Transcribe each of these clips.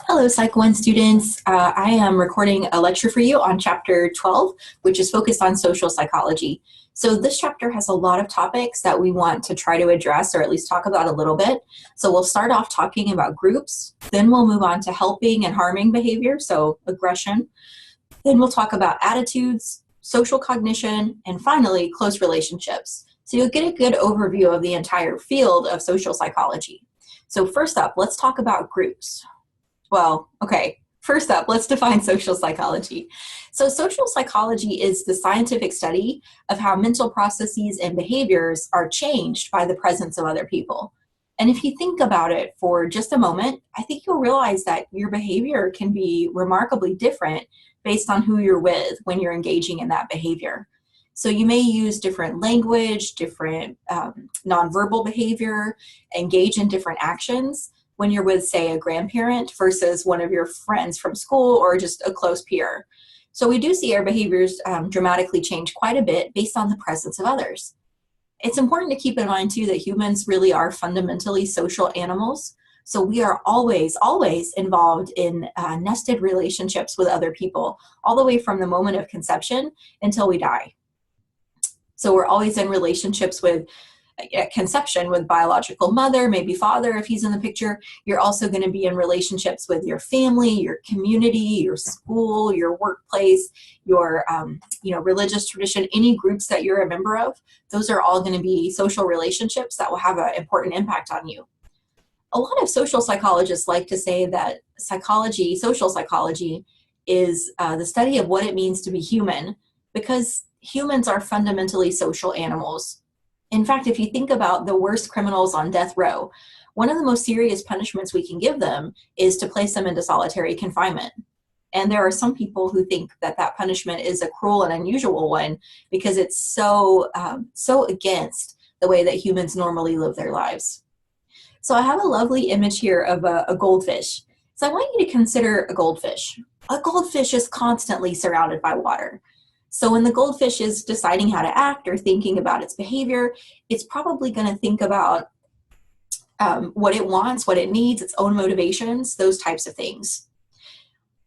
Hello, Psych 1 students. I am recording a lecture for you on Chapter 12, which is focused on social psychology. So this chapter has a lot of topics that we want to try to address or at least talk about a little bit. So we'll start off talking about groups, then we'll move on to helping and harming behavior, so aggression. Then we'll talk about attitudes, social cognition, and finally, close relationships. So you'll get a good overview of the entire field of social psychology. So first up, let's talk about groups. Well, okay, first up, let's define social psychology. So social psychology is the scientific study of how mental processes and behaviors are changed by the presence of other people. And if you think about it for just a moment, I think you'll realize that your behavior can be remarkably different based on who you're with when you're engaging in that behavior. So you may use different language, different nonverbal behavior, engage in different actions when you're with, say, a grandparent versus one of your friends from school or just a close peer. So we do see our behaviors dramatically change quite a bit based on the presence of others. It's important to keep in mind, too, that humans really are fundamentally social animals. So we are always involved in nested relationships with other people, all the way from the moment of conception until we die. So we're always in relationships with, at conception, with biological mother, maybe father if he's in the picture. You're also going to be in relationships with your family, your community, your school, your workplace, your religious tradition, any groups that you're a member of. Those are all going to be social relationships that will have an important impact on you. A lot of social psychologists like to say that social psychology, is the study of what it means to be human, because humans are fundamentally social animals. In fact, if you think about the worst criminals on death row, one of the most serious punishments we can give them is to place them into solitary confinement. And there are some people who think that that punishment is a cruel and unusual one because it's so against the way that humans normally live their lives. So I have a lovely image here of a goldfish. So I want you to consider a goldfish. A goldfish is constantly surrounded by water. So when the goldfish is deciding how to act or thinking about its behavior, it's probably going to think about what it wants, what it needs, its own motivations, those types of things.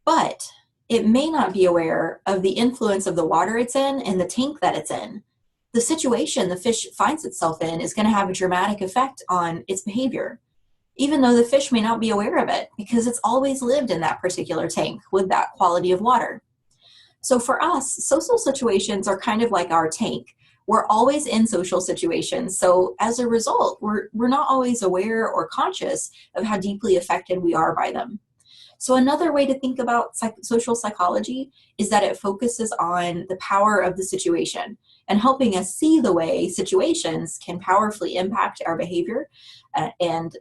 But it may not be aware of the influence of the water it's in and the tank that it's in. The situation the fish finds itself in is going to have a dramatic effect on its behavior, even though the fish may not be aware of it because it's always lived in that particular tank with that quality of water. So for us, social situations are kind of like our tank. We're always in social situations. So as a result, we're not always aware or conscious of how deeply affected we are by them. So another way to think about social psychology is that it focuses on the power of the situation and helping us see the way situations can powerfully impact our behavior and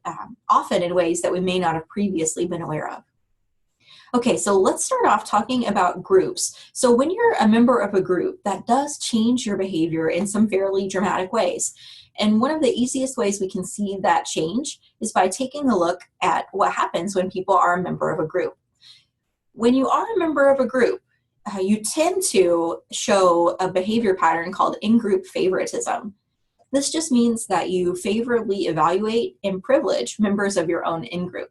often in ways that we may not have previously been aware of. Okay, so let's start off talking about groups. So when you're a member of a group, that does change your behavior in some fairly dramatic ways. And one of the easiest ways we can see that change is by taking a look at what happens when people are a member of a group. When you are a member of a group, you tend to show a behavior pattern called in-group favoritism. This just means that you favorably evaluate and privilege members of your own in-group.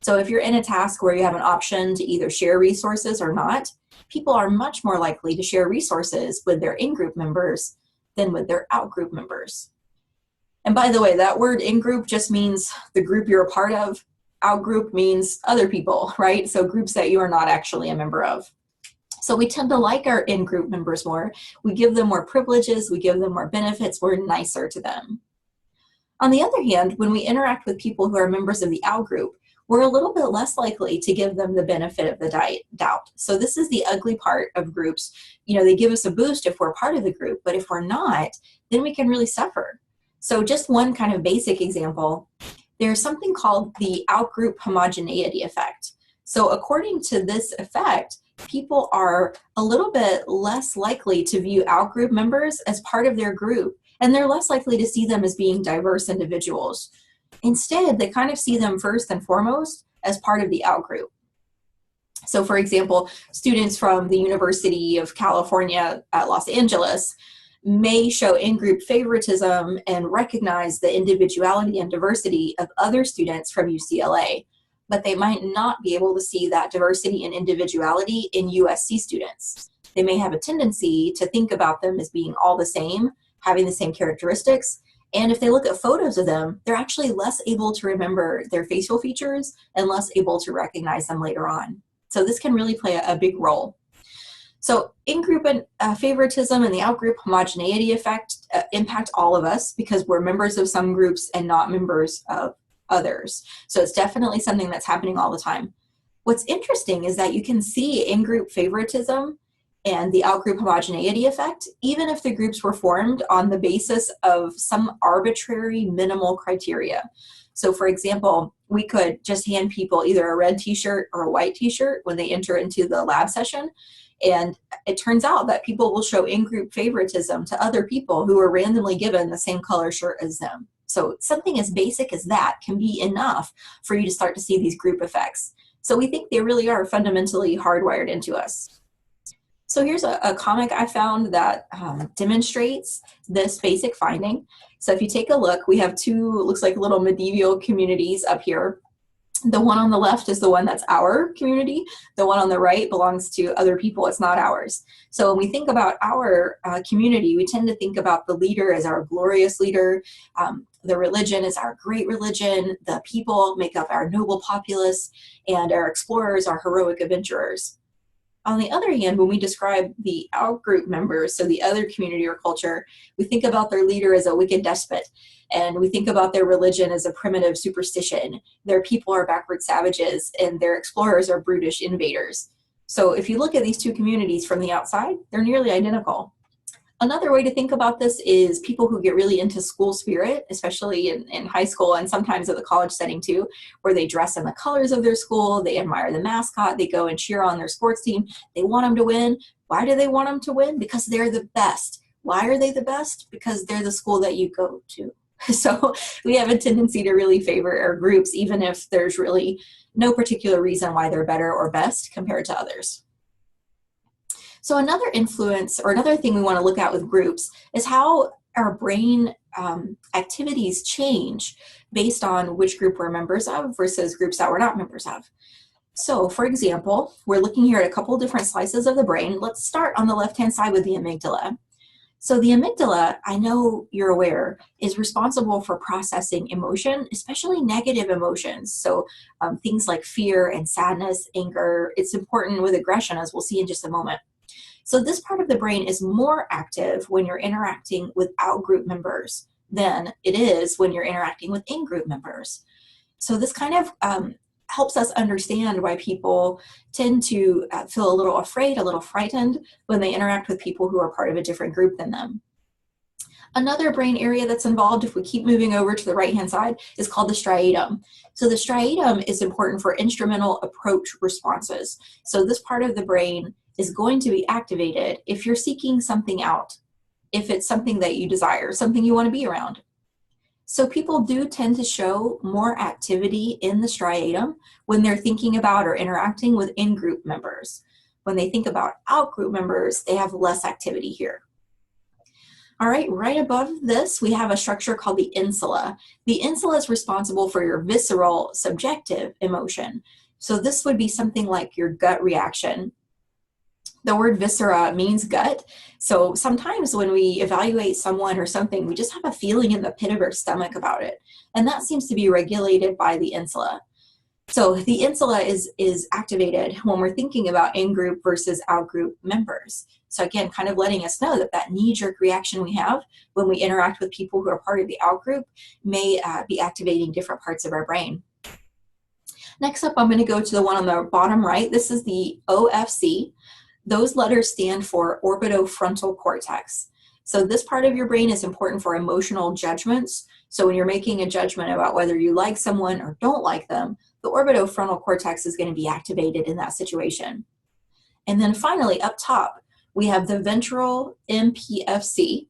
So if you're in a task where you have an option to either share resources or not, people are much more likely to share resources with their in-group members than with their out-group members. And by the way, that word in-group just means the group you're a part of. Out-group means other people, right? So groups that you are not actually a member of. So we tend to like our in-group members more. We give them more privileges, we give them more benefits, we're nicer to them. On the other hand, when we interact with people who are members of the out-group, we're a little bit less likely to give them the benefit of the doubt. So this is the ugly part of groups. They give us a boost if we're part of the group, but if we're not, then we can really suffer. So just one kind of basic example, there's something called the out-group homogeneity effect. So according to this effect, people are a little bit less likely to view out-group members as part of their group, and they're less likely to see them as being diverse individuals. Instead, they kind of see them first and foremost as part of the out-group. So for example, students from the University of California at Los Angeles may show in-group favoritism and recognize the individuality and diversity of other students from UCLA, but they might not be able to see that diversity and individuality in USC students. They may have a tendency to think about them as being all the same, having the same characteristics, and if they look at photos of them, they're actually less able to remember their facial features and less able to recognize them later on. So this can really play a big role. So in-group favoritism and the out-group homogeneity effect impact all of us because we're members of some groups and not members of others. So it's definitely something that's happening all the time. What's interesting is that you can see in-group favoritism and the out-group homogeneity effect, even if the groups were formed on the basis of some arbitrary minimal criteria. So for example, we could just hand people either a red t-shirt or a white t-shirt when they enter into the lab session. And it turns out that people will show in-group favoritism to other people who are randomly given the same color shirt as them. So something as basic as that can be enough for you to start to see these group effects. So we think they really are fundamentally hardwired into us. So here's a comic I found that demonstrates this basic finding. So if you take a look, we have two, looks like little medieval communities up here. The one on the left is the one that's our community. The one on the right belongs to other people. It's not ours. So when we think about our community, we tend to think about the leader as our glorious leader. The religion is our great religion. The people make up our noble populace, and our explorers are heroic adventurers. On the other hand, when we describe the out-group members, so the other community or culture, we think about their leader as a wicked despot, and we think about their religion as a primitive superstition. Their people are backward savages, and their explorers are brutish invaders. So if you look at these two communities from the outside, they're nearly identical. Another way to think about this is people who get really into school spirit, especially in high school and sometimes at the college setting too, where they dress in the colors of their school, they admire the mascot, they go and cheer on their sports team, they want them to win. Why do they want them to win? Because they're the best. Why are they the best? Because they're the school that you go to. So we have a tendency to really favor our groups, even if there's really no particular reason why they're better or best compared to others. So another influence, or another thing we want to look at with groups, is how our brain activities change based on which group we're members of versus groups that we're not members of. So for example, we're looking here at a couple different slices of the brain. Let's start on the left-hand side with the amygdala. So the amygdala, I know you're aware, is responsible for processing emotion, especially negative emotions. So things like fear and sadness, anger. It's important with aggression, as we'll see in just a moment. So this part of the brain is more active when you're interacting with out-group members than it is when you're interacting with in-group members. So this kind of helps us understand why people tend to feel a little afraid, a little frightened when they interact with people who are part of a different group than them. Another brain area that's involved, if we keep moving over to the right-hand side, is called the striatum. So the striatum is important for instrumental approach responses. So this part of the brain is going to be activated if you're seeking something out, if it's something that you desire, something you want to be around. So people do tend to show more activity in the striatum when they're thinking about or interacting with in-group members. When they think about out-group members, they have less activity here. All right, right above this, we have a structure called the insula. The insula is responsible for your visceral, subjective emotion. So this would be something like your gut reaction. The word viscera means gut. So sometimes when we evaluate someone or something, we just have a feeling in the pit of our stomach about it. And that seems to be regulated by the insula. So the insula is activated when we're thinking about in-group versus out-group members. So again, kind of letting us know that that knee-jerk reaction we have when we interact with people who are part of the out-group may be activating different parts of our brain. Next up, I'm going to go to the one on the bottom right. This is the OFC. Those letters stand for orbitofrontal cortex. So this part of your brain is important for emotional judgments. So when you're making a judgment about whether you like someone or don't like them, the orbitofrontal cortex is going to be activated in that situation. And then finally, up top, we have the ventral MPFC.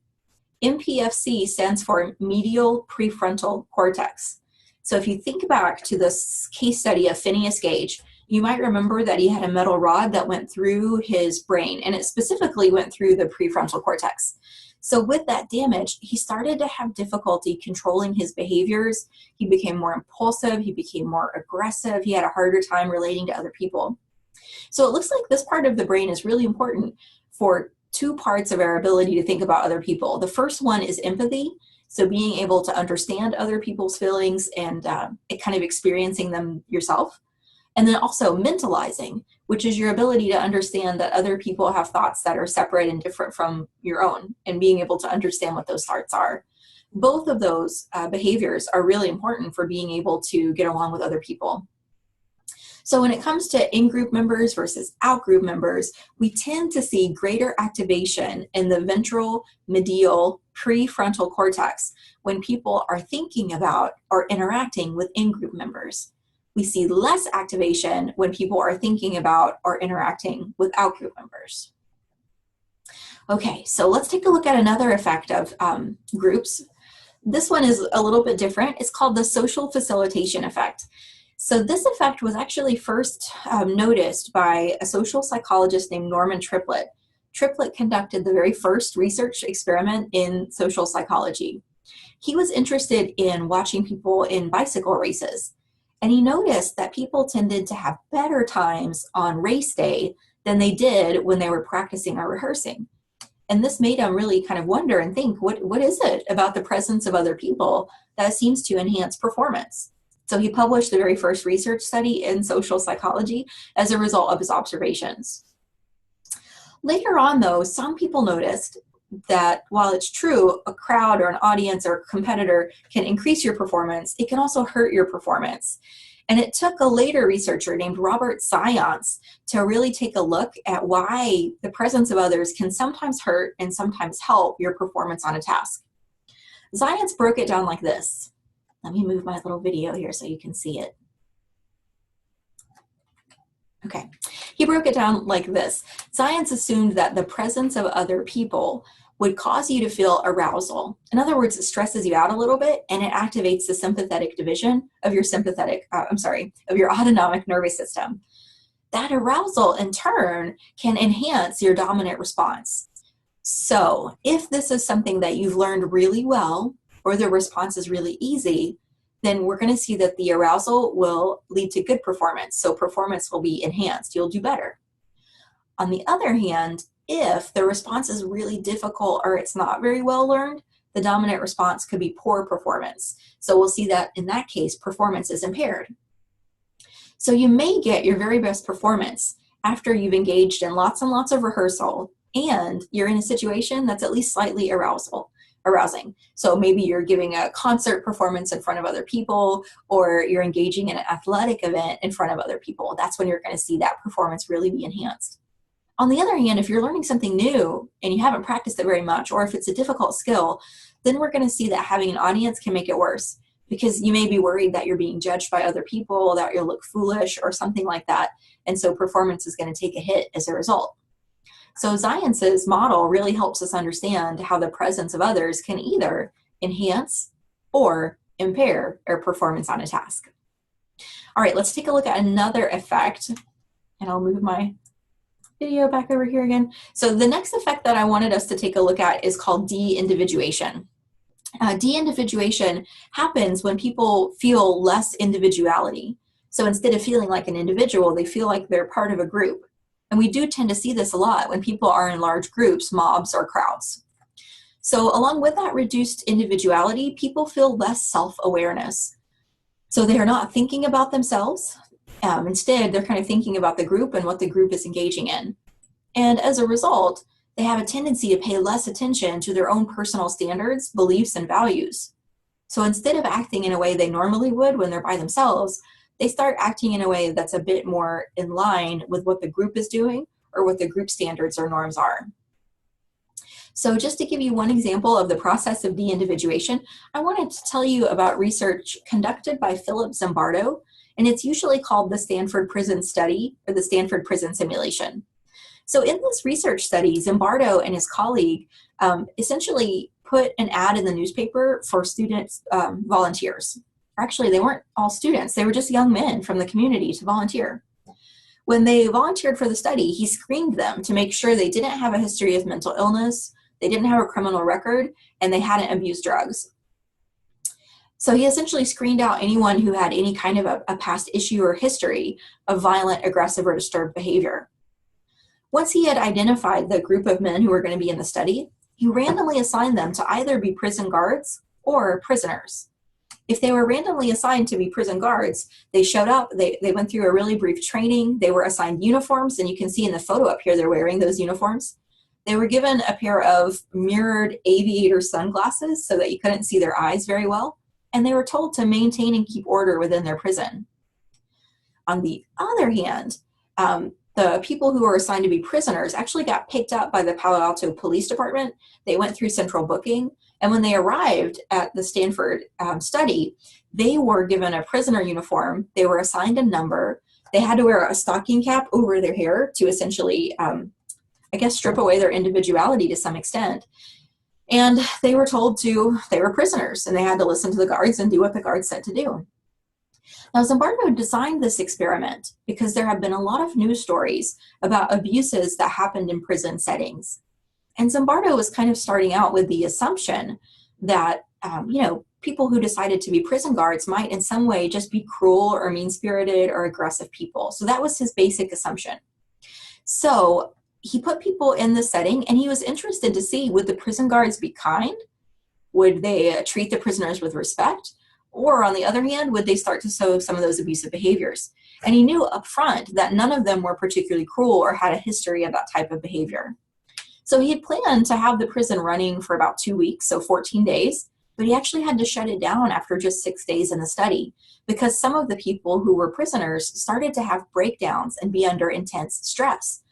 MPFC stands for medial prefrontal cortex. So if you think back to this case study of Phineas Gage, you might remember that he had a metal rod that went through his brain, and it specifically went through the prefrontal cortex. So with that damage, he started to have difficulty controlling his behaviors. He became more impulsive. He became more aggressive. He had a harder time relating to other people. So it looks like this part of the brain is really important for two parts of our ability to think about other people. The first one is empathy. So being able to understand other people's feelings and kind of experiencing them yourself. And then also mentalizing, which is your ability to understand that other people have thoughts that are separate and different from your own, and being able to understand what those thoughts are. Both of those behaviors are really important for being able to get along with other people. So when it comes to in-group members versus out-group members, we tend to see greater activation in the ventral, medial, prefrontal cortex when people are thinking about or interacting with in-group members. We see less activation when people are thinking about or interacting with out-group members. Okay, so let's take a look at another effect of groups. This one is a little bit different. It's called the social facilitation effect. So this effect was actually first noticed by a social psychologist named Norman Triplett. Triplett conducted the very first research experiment in social psychology. He was interested in watching people in bicycle races, and he noticed that people tended to have better times on race day than they did when they were practicing or rehearsing. And this made him really kind of wonder and think, what is it about the presence of other people that seems to enhance performance? So he published the very first research study in social psychology as a result of his observations. Later on, though, some people noticed that while it's true, a crowd or an audience or a competitor can increase your performance, it can also hurt your performance. And it took a later researcher named Robert Zajonc to really take a look at why the presence of others can sometimes hurt and sometimes help your performance on a task. Zajonc broke it down like this. Let me move my little video here so you can see it. Okay, he broke it down like this. Zajonc assumed that the presence of other people would cause you to feel arousal. In other words, it stresses you out a little bit and it activates the sympathetic division of your of your autonomic nervous system. That arousal in turn can enhance your dominant response. So if this is something that you've learned really well, or the response is really easy, then we're going to see that the arousal will lead to good performance. So performance will be enhanced. You'll do better. On the other hand, if the response is really difficult or it's not very well learned, the dominant response could be poor performance. So we'll see that in that case, performance is impaired. So you may get your very best performance after you've engaged in lots and lots of rehearsal and you're in a situation that's at least slightly arousing. So maybe you're giving a concert performance in front of other people, or you're engaging in an athletic event in front of other people. That's when you're going to see that performance really be enhanced. On the other hand, if you're learning something new and you haven't practiced it very much, or if it's a difficult skill, then we're going to see that having an audience can make it worse, because you may be worried that you're being judged by other people, that you'll look foolish or something like that. And so performance is going to take a hit as a result. So Zajonc's model really helps us understand how the presence of others can either enhance or impair our performance on a task. All right, let's take a look at another effect, and I'll move my video back over here again. So the next effect that I wanted us to take a look at is called de-individuation. De-individuation happens when people feel less individuality. So instead of feeling like an individual, they feel like they're part of a group. And we do tend to see this a lot when people are in large groups, mobs, or crowds. So along with that reduced individuality, people feel less self-awareness. So they are not thinking about themselves. Instead, they're kind of thinking about the group and what the group is engaging in. And as a result, they have a tendency to pay less attention to their own personal standards, beliefs, and values. So instead of acting in a way they normally would when they're by themselves, they start acting in a way that's a bit more in line with what the group is doing or what the group standards or norms are. So just to give you one example of the process of de-individuation, I wanted to tell you about research conducted by Philip Zimbardo, and it's usually called the Stanford Prison Study or the Stanford Prison Simulation. So in this research study, Zimbardo and his colleague essentially put an ad in the newspaper for students, volunteers. Actually, they weren't all students. They were just young men from the community to volunteer. When they volunteered for the study, he screened them to make sure they didn't have a history of mental illness, they didn't have a criminal record, and they hadn't abused drugs. So he essentially screened out anyone who had any kind of a past issue or history of violent, aggressive, or disturbed behavior. Once he had identified the group of men who were going to be in the study, he randomly assigned them to either be prison guards or prisoners. If they were randomly assigned to be prison guards, they showed up, they went through a really brief training, they were assigned uniforms, and you can see in the photo up here they're wearing those uniforms. They were given a pair of mirrored aviator sunglasses so that you couldn't see their eyes very well, and they were told to maintain and keep order within their prison. On the other hand, the people who were assigned to be prisoners actually got picked up by the Palo Alto Police Department. They went through central booking, and when they arrived at the Stanford study, they were given a prisoner uniform, they were assigned a number, they had to wear a stocking cap over their hair to essentially, strip away their individuality to some extent. And they were told they were prisoners, and they had to listen to the guards and do what the guards said to do. Now, Zimbardo designed this experiment because there have been a lot of news stories about abuses that happened in prison settings. And Zimbardo was kind of starting out with the assumption that, people who decided to be prison guards might in some way just be cruel or mean-spirited or aggressive people. So that was his basic assumption. So he put people in the setting, and he was interested to see, would the prison guards be kind? Would they treat the prisoners with respect? Or on the other hand, would they start to show some of those abusive behaviors? And he knew up front that none of them were particularly cruel or had a history of that type of behavior. So he had planned to have the prison running for about 2 weeks, so 14 days, but he actually had to shut it down after just 6 days in the study because some of the people who were prisoners started to have breakdowns and be under intense stress.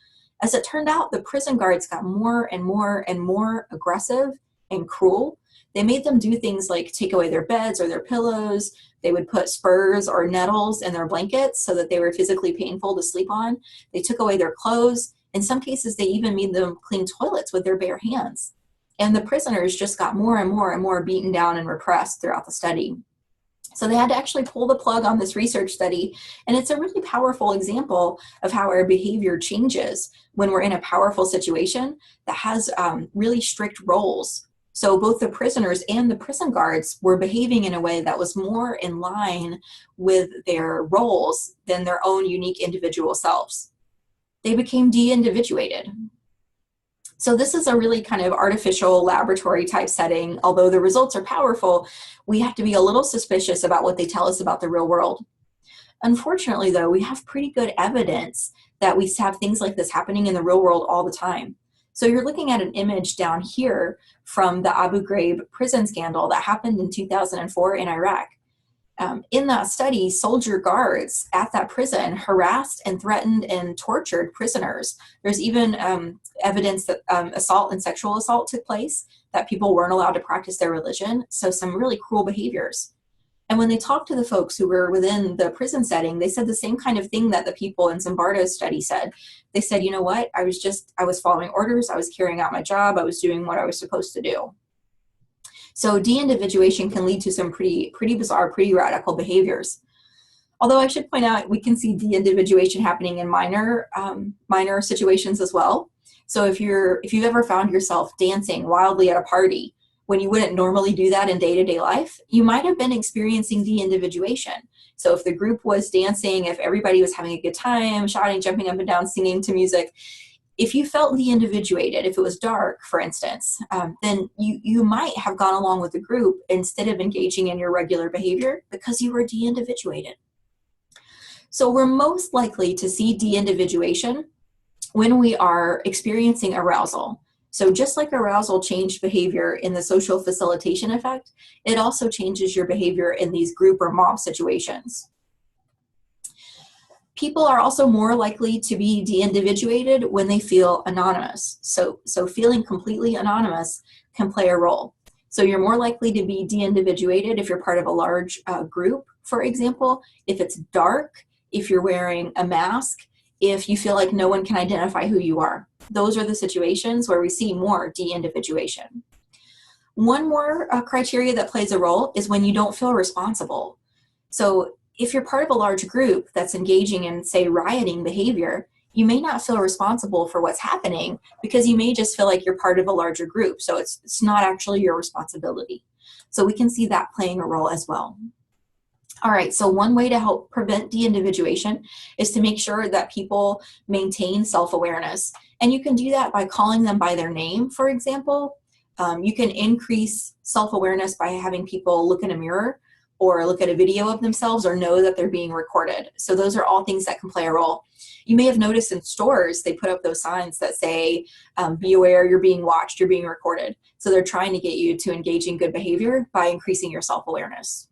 As it turned out, the prison guards got more and more and more aggressive and cruel. They made them do things like take away their beds or their pillows. They would put spurs or nettles in their blankets so that they were physically painful to sleep on. They took away their clothes. In some cases, they even made them clean toilets with their bare hands. And the prisoners just got more and more and more beaten down and repressed throughout the study. So they had to actually pull the plug on this research study. And it's a really powerful example of how our behavior changes when we're in a powerful situation that has really strict roles. So both the prisoners and the prison guards were behaving in a way that was more in line with their roles than their own unique individual selves. They became de-individuated. So this is a really kind of artificial laboratory type setting. Although the results are powerful, we have to be a little suspicious about what they tell us about the real world. Unfortunately, though, we have pretty good evidence that we have things like this happening in the real world all the time. So you're looking at an image down here from the Abu Ghraib prison scandal that happened in 2004 in Iraq. In that study, soldier guards at that prison harassed and threatened and tortured prisoners. There's even evidence that assault and sexual assault took place, that people weren't allowed to practice their religion, so some really cruel behaviors. And when they talked to the folks who were within the prison setting, they said the same kind of thing that the people in Zimbardo's study said. They said, you know what, I was following orders, I was carrying out my job, I was doing what I was supposed to do. So de-individuation can lead to some pretty bizarre, pretty radical behaviors. Although I should point out, we can see de-individuation happening in minor situations as well. So if you've ever found yourself dancing wildly at a party when you wouldn't normally do that in day-to-day life, you might have been experiencing de-individuation. So if the group was dancing, if everybody was having a good time, shouting, jumping up and down, singing to music, if you felt de-individuated, if it was dark, for instance, then you might have gone along with the group instead of engaging in your regular behavior because you were de-individuated. So we're most likely to see de-individuation when we are experiencing arousal. So just like arousal changed behavior in the social facilitation effect, it also changes your behavior in these group or mob situations. People are also more likely to be de-individuated when they feel anonymous. So feeling completely anonymous can play a role. So you're more likely to be de-individuated if you're part of a large group, for example, if it's dark, if you're wearing a mask, if you feel like no one can identify who you are. Those are the situations where we see more de-individuation. One more criteria that plays a role is when you don't feel responsible. So if you're part of a large group that's engaging in, say, rioting behavior, you may not feel responsible for what's happening because you may just feel like you're part of a larger group. So it's not actually your responsibility. So we can see that playing a role as well. All right, so one way to help prevent de-individuation is to make sure that people maintain self-awareness. And you can do that by calling them by their name, for example. You can increase self-awareness by having people look in a mirror or look at a video of themselves or know that they're being recorded. So those are all things that can play a role. You may have noticed in stores, they put up those signs that say, be aware, you're being watched, you're being recorded. So they're trying to get you to engage in good behavior by increasing your self-awareness.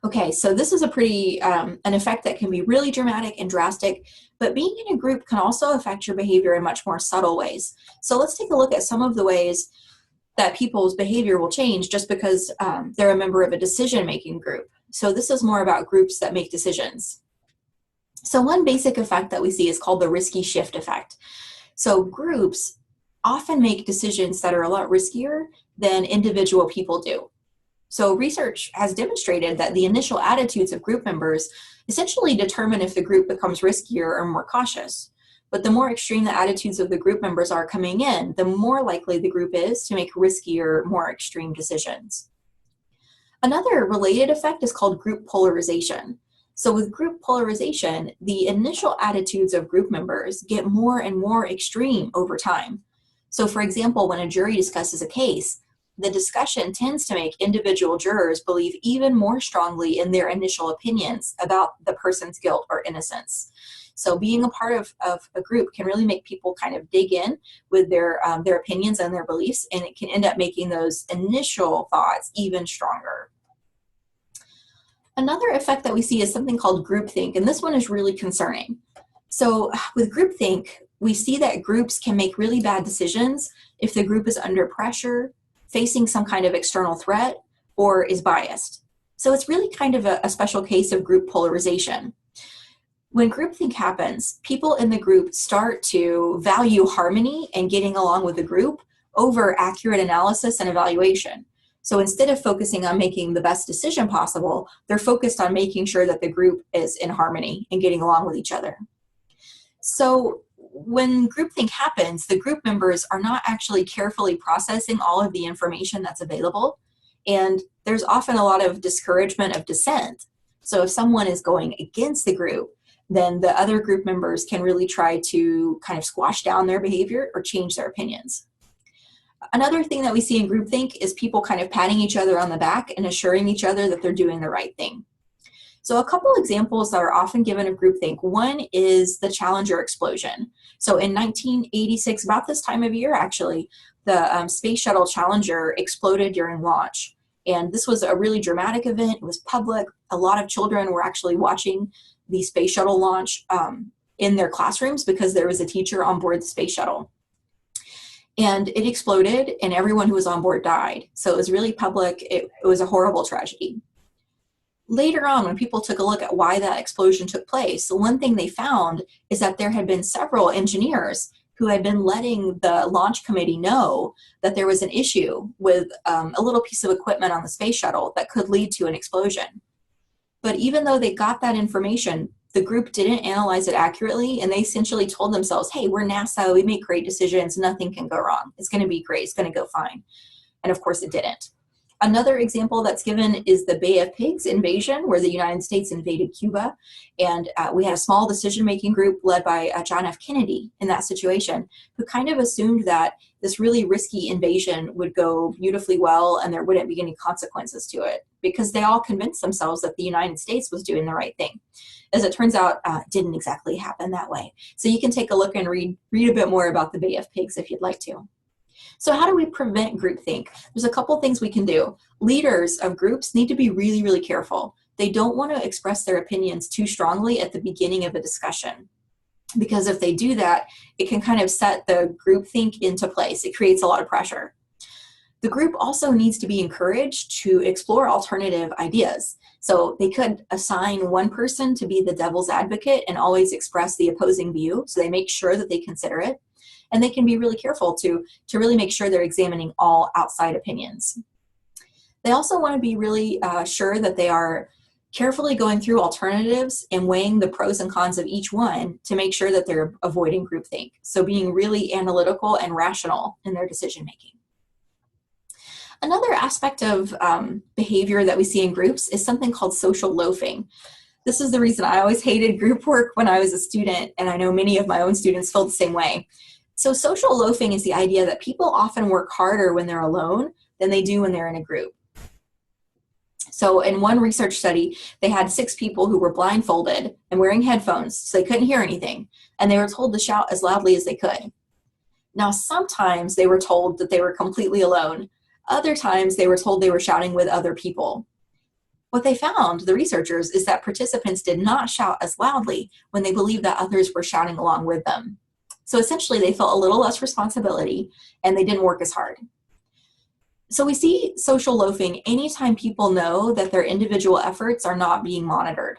Okay, so this is a pretty, an effect that can be really dramatic and drastic, but being in a group can also affect your behavior in much more subtle ways. So let's take a look at some of the ways that people's behavior will change just because they're a member of a decision-making group. So this is more about groups that make decisions. So one basic effect that we see is called the risky shift effect. So groups often make decisions that are a lot riskier than individual people do. So research has demonstrated that the initial attitudes of group members essentially determine if the group becomes riskier or more cautious. But the more extreme the attitudes of the group members are coming in, the more likely the group is to make riskier, more extreme decisions. Another related effect is called group polarization. So with group polarization, the initial attitudes of group members get more and more extreme over time. So for example, when a jury discusses a case, the discussion tends to make individual jurors believe even more strongly in their initial opinions about the person's guilt or innocence. So being a part of a group can really make people kind of dig in with their opinions and their beliefs, and it can end up making those initial thoughts even stronger. Another effect that we see is something called groupthink, and this one is really concerning. So with groupthink, we see that groups can make really bad decisions if the group is under pressure, facing some kind of external threat, or is biased. So it's really kind of a special case of group polarization. When groupthink happens, people in the group start to value harmony and getting along with the group over accurate analysis and evaluation. So instead of focusing on making the best decision possible, they're focused on making sure that the group is in harmony and getting along with each other. So when groupthink happens, the group members are not actually carefully processing all of the information that's available, and there's often a lot of discouragement of dissent. So if someone is going against the group, then the other group members can really try to kind of squash down their behavior or change their opinions. Another thing that we see in groupthink is people kind of patting each other on the back and assuring each other that they're doing the right thing. So a couple examples that are often given of groupthink. One is the Challenger explosion. So in 1986, about this time of year actually, the Space Shuttle Challenger exploded during launch. And this was a really dramatic event. It was public. A lot of children were actually watching the Space Shuttle launch in their classrooms because there was a teacher on board the Space Shuttle. And it exploded and everyone who was on board died. So it was really public. It was a horrible tragedy. Later on, when people took a look at why that explosion took place, the one thing they found is that there had been several engineers who had been letting the launch committee know that there was an issue with a little piece of equipment on the space shuttle that could lead to an explosion. But even though they got that information, the group didn't analyze it accurately, and they essentially told themselves, hey, we're NASA, we make great decisions, nothing can go wrong. It's going to be great, it's going to go fine. And of course it didn't. Another example that's given is the Bay of Pigs invasion, where the United States invaded Cuba. And we had a small decision-making group led by John F. Kennedy in that situation, who kind of assumed that this really risky invasion would go beautifully well and there wouldn't be any consequences to it, because they all convinced themselves that the United States was doing the right thing. As it turns out, it didn't exactly happen that way. So you can take a look and read a bit more about the Bay of Pigs if you'd like to. So how do we prevent groupthink? There's a couple things we can do. Leaders of groups need to be really, really careful. They don't want to express their opinions too strongly at the beginning of a discussion, because if they do that, it can kind of set the groupthink into place. It creates a lot of pressure. The group also needs to be encouraged to explore alternative ideas. So they could assign one person to be the devil's advocate and always express the opposing view, so they make sure that they consider it. And they can be really careful to really make sure they're examining all outside opinions. They also want to be really sure that they are carefully going through alternatives and weighing the pros and cons of each one to make sure that they're avoiding groupthink. So being really analytical and rational in their decision making. Another aspect of behavior that we see in groups is something called social loafing. This is the reason I always hated group work when I was a student, and I know many of my own students feel the same way. So social loafing is the idea that people often work harder when they're alone than they do when they're in a group. So in one research study, they had 6 people who were blindfolded and wearing headphones, so they couldn't hear anything, and they were told to shout as loudly as they could. Now, sometimes they were told that they were completely alone. Other times they were told they were shouting with other people. What they found, the researchers, is that participants did not shout as loudly when they believed that others were shouting along with them. So essentially they felt a little less responsibility and they didn't work as hard. So we see social loafing anytime people know that their individual efforts are not being monitored.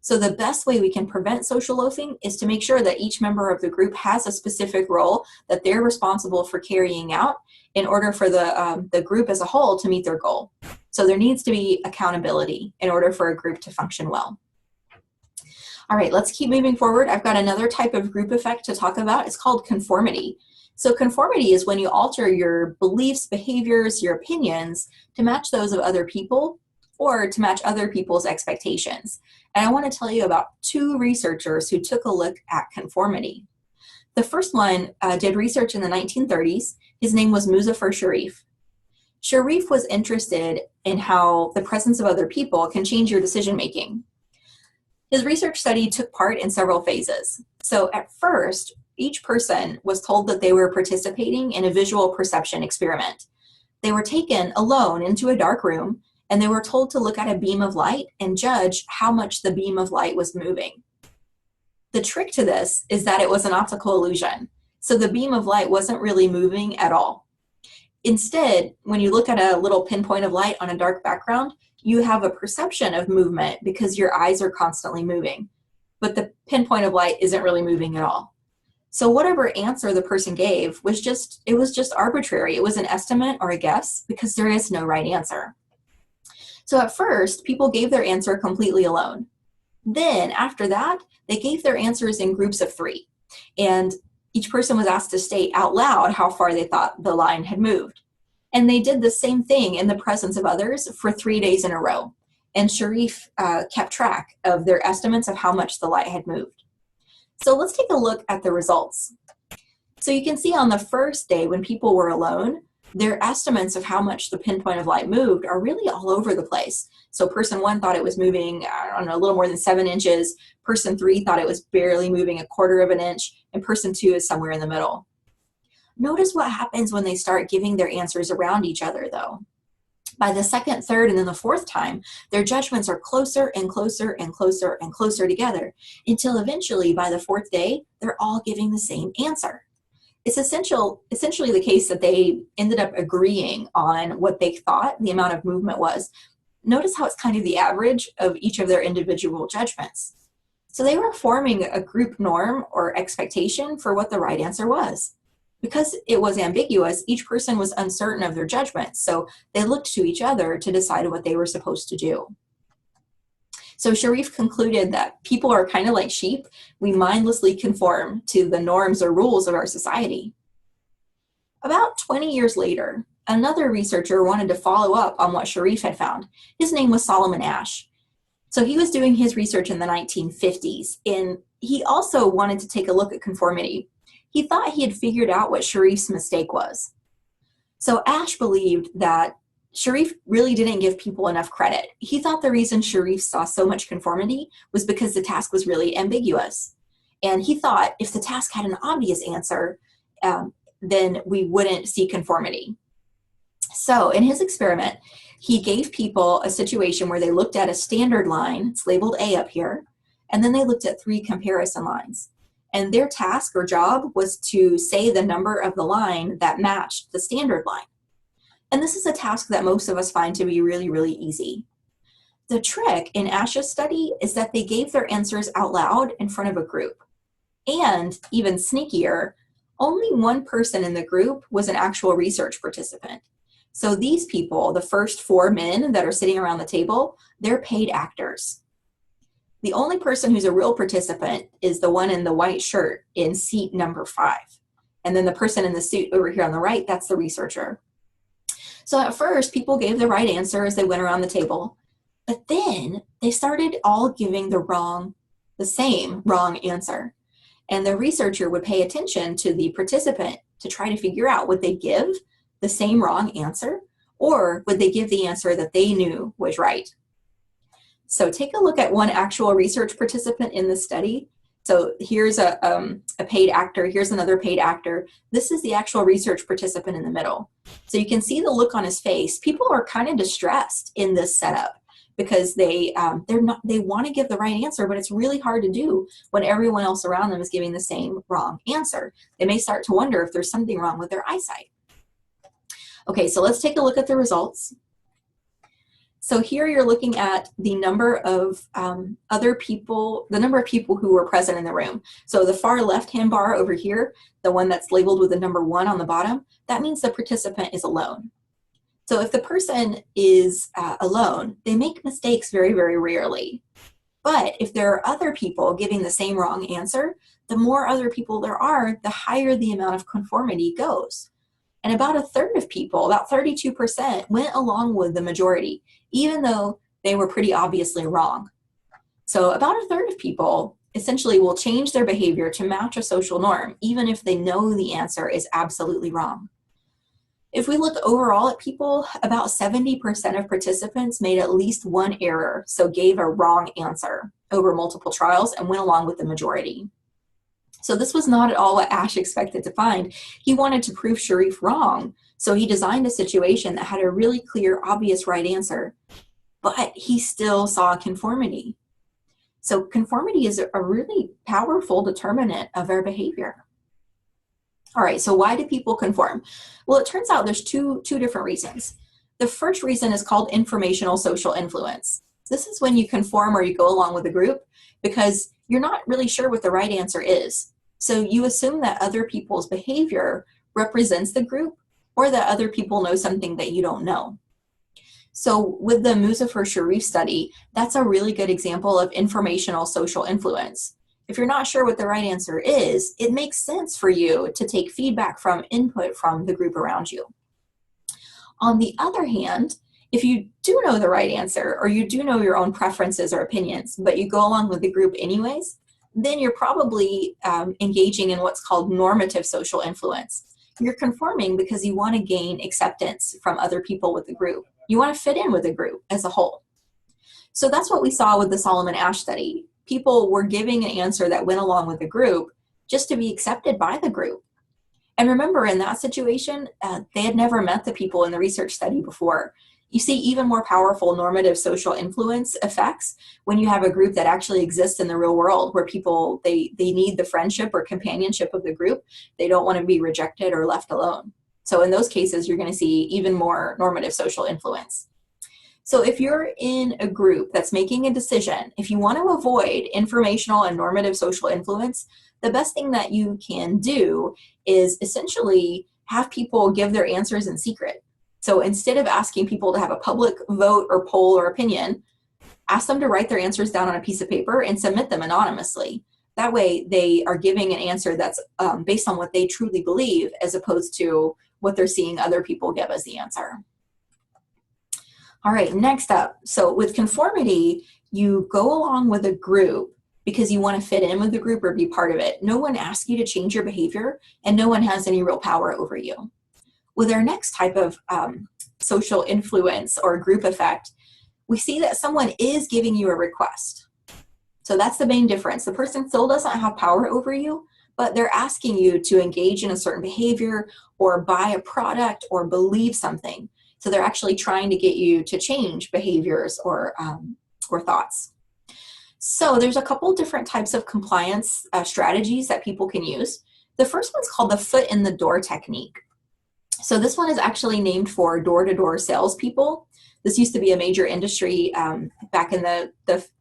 So the best way we can prevent social loafing is to make sure that each member of the group has a specific role that they're responsible for carrying out in order for the group as a whole to meet their goal. So there needs to be accountability in order for a group to function well. All right, let's keep moving forward. I've got another type of group effect to talk about. It's called conformity. So conformity is when you alter your beliefs, behaviors, your opinions to match those of other people or to match other people's expectations. And I want to tell you about 2 researchers who took a look at conformity. The first one did research in the 1930s. His name was Muzafer Sherif. Sherif was interested in how the presence of other people can change your decision making. His research study took part in several phases. So at first, each person was told that they were participating in a visual perception experiment. They were taken alone into a dark room, and they were told to look at a beam of light and judge how much the beam of light was moving. The trick to this is that it was an optical illusion. So the beam of light wasn't really moving at all. Instead, when you look at a little pinpoint of light on a dark background, you have a perception of movement because your eyes are constantly moving, but the pinpoint of light isn't really moving at all. So whatever answer the person gave was just arbitrary. It was an estimate or a guess because there is no right answer. So at first, people gave their answer completely alone. Then after that, they gave their answers in groups of 3. And each person was asked to state out loud how far they thought the line had moved. And they did the same thing in the presence of others for 3 days in a row. And Sherif kept track of their estimates of how much the light had moved. So let's take a look at the results. So you can see on the first day when people were alone, their estimates of how much the pinpoint of light moved are really all over the place. So person 1 thought it was moving, a little more than 7 inches. Person 3 thought it was barely moving 1/4 of an inch, and person 2 is somewhere in the middle. Notice what happens when they start giving their answers around each other, though. By the 2nd, 3rd, and then the 4th time, their judgments are closer and closer and closer and closer together until eventually by the 4th day, they're all giving the same answer. It's essentially the case that they ended up agreeing on what they thought the amount of movement was. Notice how it's kind of the average of each of their individual judgments. So they were forming a group norm or expectation for what the right answer was. Because it was ambiguous, each person was uncertain of their judgment, so they looked to each other to decide what they were supposed to do. So Sherif concluded that people are kind of like sheep. We mindlessly conform to the norms or rules of our society. About 20 years later, another researcher wanted to follow up on what Sherif had found. His name was Solomon Asch. So he was doing his research in the 1950s, and he also wanted to take a look at conformity. He thought he had figured out what Sherif's mistake was. So Asch believed that Sherif really didn't give people enough credit. He thought the reason Sherif saw so much conformity was because the task was really ambiguous. And he thought if the task had an obvious answer, then we wouldn't see conformity. So in his experiment, he gave people a situation where they looked at a standard line, it's labeled A up here, and then they looked at 3 comparison lines. And their task or job was to say the number of the line that matched the standard line. And this is a task that most of us find to be really, really easy. The trick in Asch's study is that they gave their answers out loud in front of a group. And even sneakier, only one person in the group was an actual research participant. So these people, the first 4 men that are sitting around the table, they're paid actors. The only person who's a real participant is the one in the white shirt in seat number 5. And then the person in the suit over here on the right, that's the researcher. So at first, people gave the right answer as they went around the table, but then they started all giving the same wrong answer. And the researcher would pay attention to the participant to try to figure out, would they give the same wrong answer, or would they give the answer that they knew was right? So take a look at one actual research participant in the study. So here's a paid actor, here's another paid actor. This is the actual research participant in the middle. So you can see the look on his face. People are kind of distressed in this setup because they want to give the right answer, but it's really hard to do when everyone else around them is giving the same wrong answer. They may start to wonder if there's something wrong with their eyesight. Okay, so let's take a look at the results. So here you're looking at the number of people who were present in the room. So the far left-hand bar over here, the one that's labeled with the number 1 on the bottom, that means the participant is alone. So if the person is alone, they make mistakes very, very rarely. But if there are other people giving the same wrong answer, the more other people there are, the higher the amount of conformity goes. And about a third of people, about 32%, went along with the majority, even though they were pretty obviously wrong. So about a third of people essentially will change their behavior to match a social norm, even if they know the answer is absolutely wrong. If we look overall at people, about 70% of participants made at least one error, so gave a wrong answer over multiple trials and went along with the majority. So this was not at all what Ash expected to find. He wanted to prove Sharif wrong, so he designed a situation that had a really clear, obvious right answer, but he still saw conformity. So conformity is a really powerful determinant of our behavior. All right, so why do people conform? Well, it turns out there's two different reasons. The first reason is called informational social influence. This is when you conform or you go along with a group because you're not really sure what the right answer is. So you assume that other people's behavior represents the group or that other people know something that you don't know. So with the Muzaffar Sharif study, that's a really good example of informational social influence. If you're not sure what the right answer is, it makes sense for you to take feedback from input from the group around you. On the other hand, if you do know the right answer or you do know your own preferences or opinions, but you go along with the group anyways, then you're probably engaging in what's called normative social influence. You're conforming because you want to gain acceptance from other people with the group. You want to fit in with the group as a whole. So that's what we saw with the Solomon Asch study. People were giving an answer that went along with the group just to be accepted by the group. And remember, in that situation, they had never met the people in the research study before. You see even more powerful normative social influence effects when you have a group that actually exists in the real world where people, they need the friendship or companionship of the group. They don't want to be rejected or left alone. So in those cases, you're going to see even more normative social influence. So if you're in a group that's making a decision, if you want to avoid informational and normative social influence, the best thing that you can do is essentially have people give their answers in secret. So instead of asking people to have a public vote or poll or opinion, ask them to write their answers down on a piece of paper and submit them anonymously. That way they are giving an answer that's based on what they truly believe as opposed to what they're seeing other people give as the answer. All right, next up. So with conformity, you go along with a group because you want to fit in with the group or be part of it. No one asks you to change your behavior and no one has any real power over you. With our next type of social influence or group effect, we see that someone is giving you a request. So that's the main difference. The person still doesn't have power over you, but they're asking you to engage in a certain behavior or buy a product or believe something. So they're actually trying to get you to change behaviors or thoughts. So there's a couple different types of compliance strategies that people can use. The first one's called the foot in the door technique. So this one is actually named for door-to-door salespeople. This used to be a major industry back in the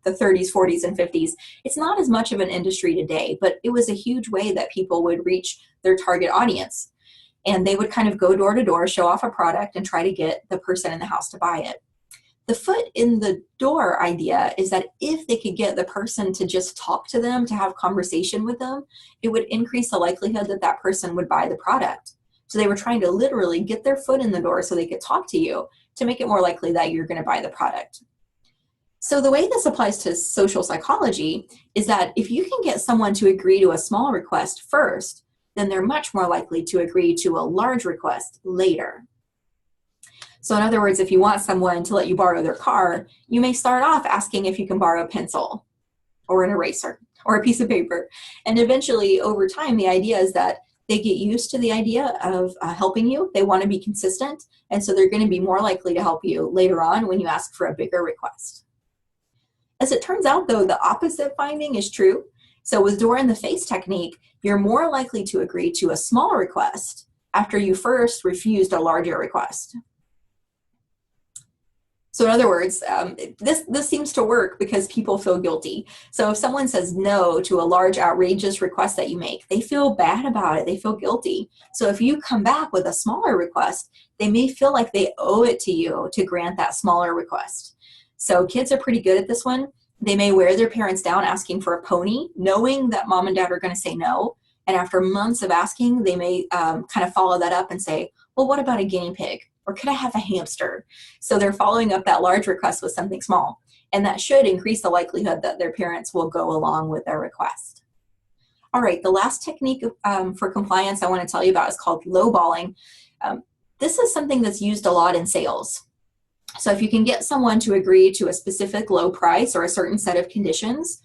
30s, 40s, and 50s. It's not as much of an industry today, but it was a huge way that people would reach their target audience. And they would kind of go door to door, show off a product, and try to get the person in the house to buy it. The foot in the door idea is that if they could get the person to just talk to them, to have conversation with them, it would increase the likelihood that that person would buy the product. So they were trying to literally get their foot in the door so they could talk to you to make it more likely that you're going to buy the product. So the way this applies to social psychology is that if you can get someone to agree to a small request first, then they're much more likely to agree to a large request later. So in other words, if you want someone to let you borrow their car, you may start off asking if you can borrow a pencil or an eraser or a piece of paper. And eventually, over time, the idea is that they get used to the idea of helping you. They want to be consistent, and so they're going to be more likely to help you later on when you ask for a bigger request. As it turns out, though, the opposite finding is true. So with door in the face technique, you're more likely to agree to a small request after you first refused a larger request. So in other words, this seems to work because people feel guilty. So if someone says no to a large, outrageous request that you make, they feel bad about it. They feel guilty. So if you come back with a smaller request, they may feel like they owe it to you to grant that smaller request. So kids are pretty good at this one. They may wear their parents down asking for a pony, knowing that mom and dad are going to say no. And after months of asking, they may kind of follow that up and say, well, what about a guinea pig? Or could I have a hamster? So they're following up that large request with something small. And that should increase the likelihood that their parents will go along with their request. All right, the last technique for compliance I want to tell you about is called lowballing. This is something that's used a lot in sales. So if you can get someone to agree to a specific low price or a certain set of conditions,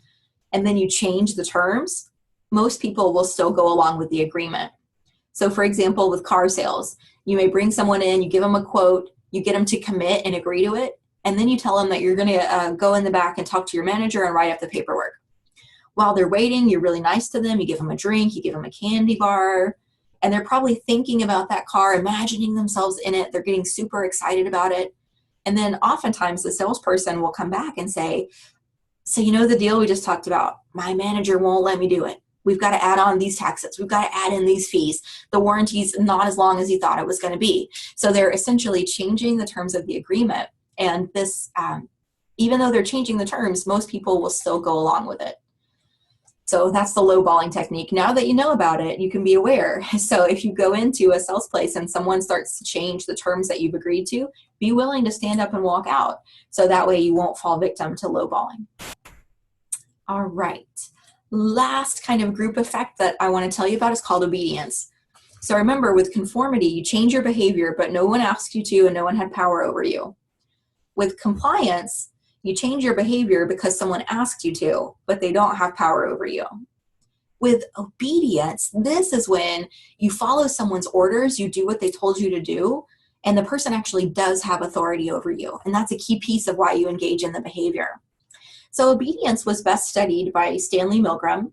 and then you change the terms, most people will still go along with the agreement. So for example, with car sales, you may bring someone in, you give them a quote, you get them to commit and agree to it, and then you tell them that you're going to go in the back and talk to your manager and write up the paperwork. While they're waiting, you're really nice to them, you give them a drink, you give them a candy bar, and they're probably thinking about that car, imagining themselves in it, they're getting super excited about it. And then oftentimes the salesperson will come back and say, so you know the deal we just talked about, my manager won't let me do it. We've got to add on these taxes. We've got to add in these fees. The warranty's not as long as you thought it was going to be. So they're essentially changing the terms of the agreement. And this, even though they're changing the terms, most people will still go along with it. So that's the lowballing technique. Now that you know about it, you can be aware. So if you go into a sales place and someone starts to change the terms that you've agreed to, be willing to stand up and walk out. So that way you won't fall victim to lowballing. All right. Last kind of group effect that I want to tell you about is called obedience. So remember, with conformity, you change your behavior, but no one asked you to and no one had power over you. With compliance, you change your behavior because someone asked you to, but they don't have power over you. With obedience, this is when you follow someone's orders, you do what they told you to do, and the person actually does have authority over you. And that's a key piece of why you engage in the behavior. So obedience was best studied by Stanley Milgram.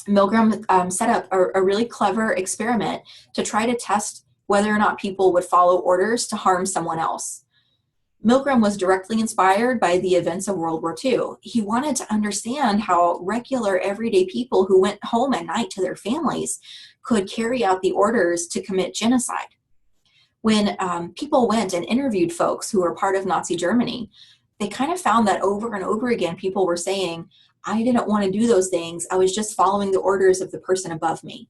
Milgram set up a really clever experiment to try to test whether or not people would follow orders to harm someone else. Milgram was directly inspired by the events of World War II. He wanted to understand how regular, everyday people who went home at night to their families could carry out the orders to commit genocide. When people went and interviewed folks who were part of Nazi Germany, they kind of found that over and over again, people were saying, I didn't want to do those things. I was just following the orders of the person above me.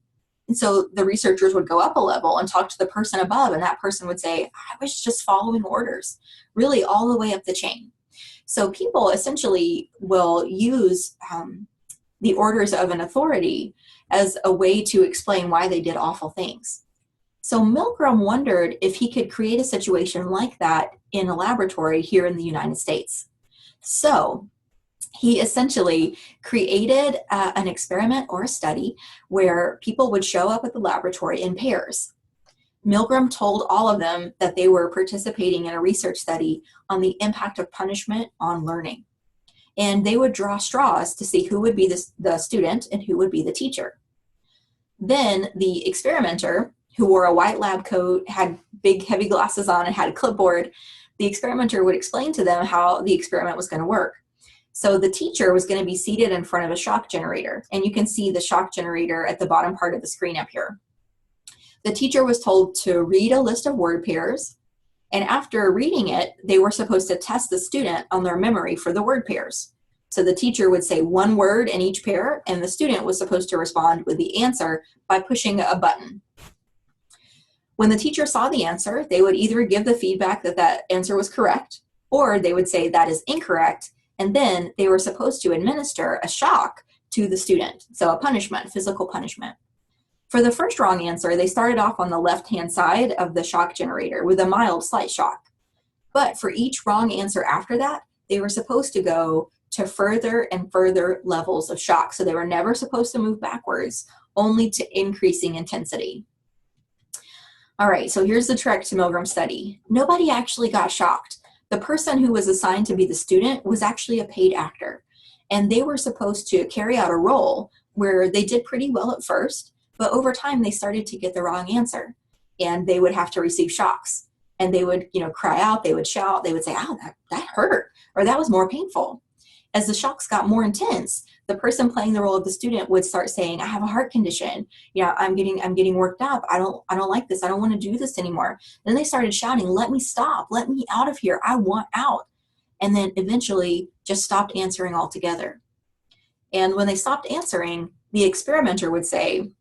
And so the researchers would go up a level and talk to the person above, and that person would say, I was just following orders, really all the way up the chain. So people essentially will use the orders of an authority as a way to explain why they did awful things. So Milgram wondered if he could create a situation like that in a laboratory here in the United States. So he essentially created an experiment or a study where people would show up at the laboratory in pairs. Milgram told all of them that they were participating in a research study on the impact of punishment on learning. And they would draw straws to see who would be the student and who would be the teacher. Then the experimenter, who wore a white lab coat, had big heavy glasses on, and had a clipboard, the experimenter would explain to them how the experiment was going to work. So the teacher was going to be seated in front of a shock generator, and you can see the shock generator at the bottom part of the screen up here. The teacher was told to read a list of word pairs, and after reading it, they were supposed to test the student on their memory for the word pairs. So the teacher would say one word in each pair, and the student was supposed to respond with the answer by pushing a button. When the teacher saw the answer, they would either give the feedback that that answer was correct, or they would say that is incorrect, and then they were supposed to administer a shock to the student, so a punishment, physical punishment. For the first wrong answer, they started off on the left-hand side of the shock generator with a mild slight shock. But for each wrong answer after that, they were supposed to go to further and further levels of shock. So they were never supposed to move backwards, only to increasing intensity. All right, so here's the trick to Milgram's study. Nobody actually got shocked. The person who was assigned to be the student was actually a paid actor, and they were supposed to carry out a role where they did pretty well at first, but over time they started to get the wrong answer, and they would have to receive shocks, and they would, cry out, they would shout, they would say, "Oh, that hurt," or "That was more painful." As the shocks got more intense, the person playing the role of the student would start saying, "I have a heart condition. I'm getting worked up. I don't like this. I don't want to do this anymore." Then they started shouting, "Let me stop. Let me out of here. I want out." And then eventually just stopped answering altogether. And when they stopped answering, the experimenter would say,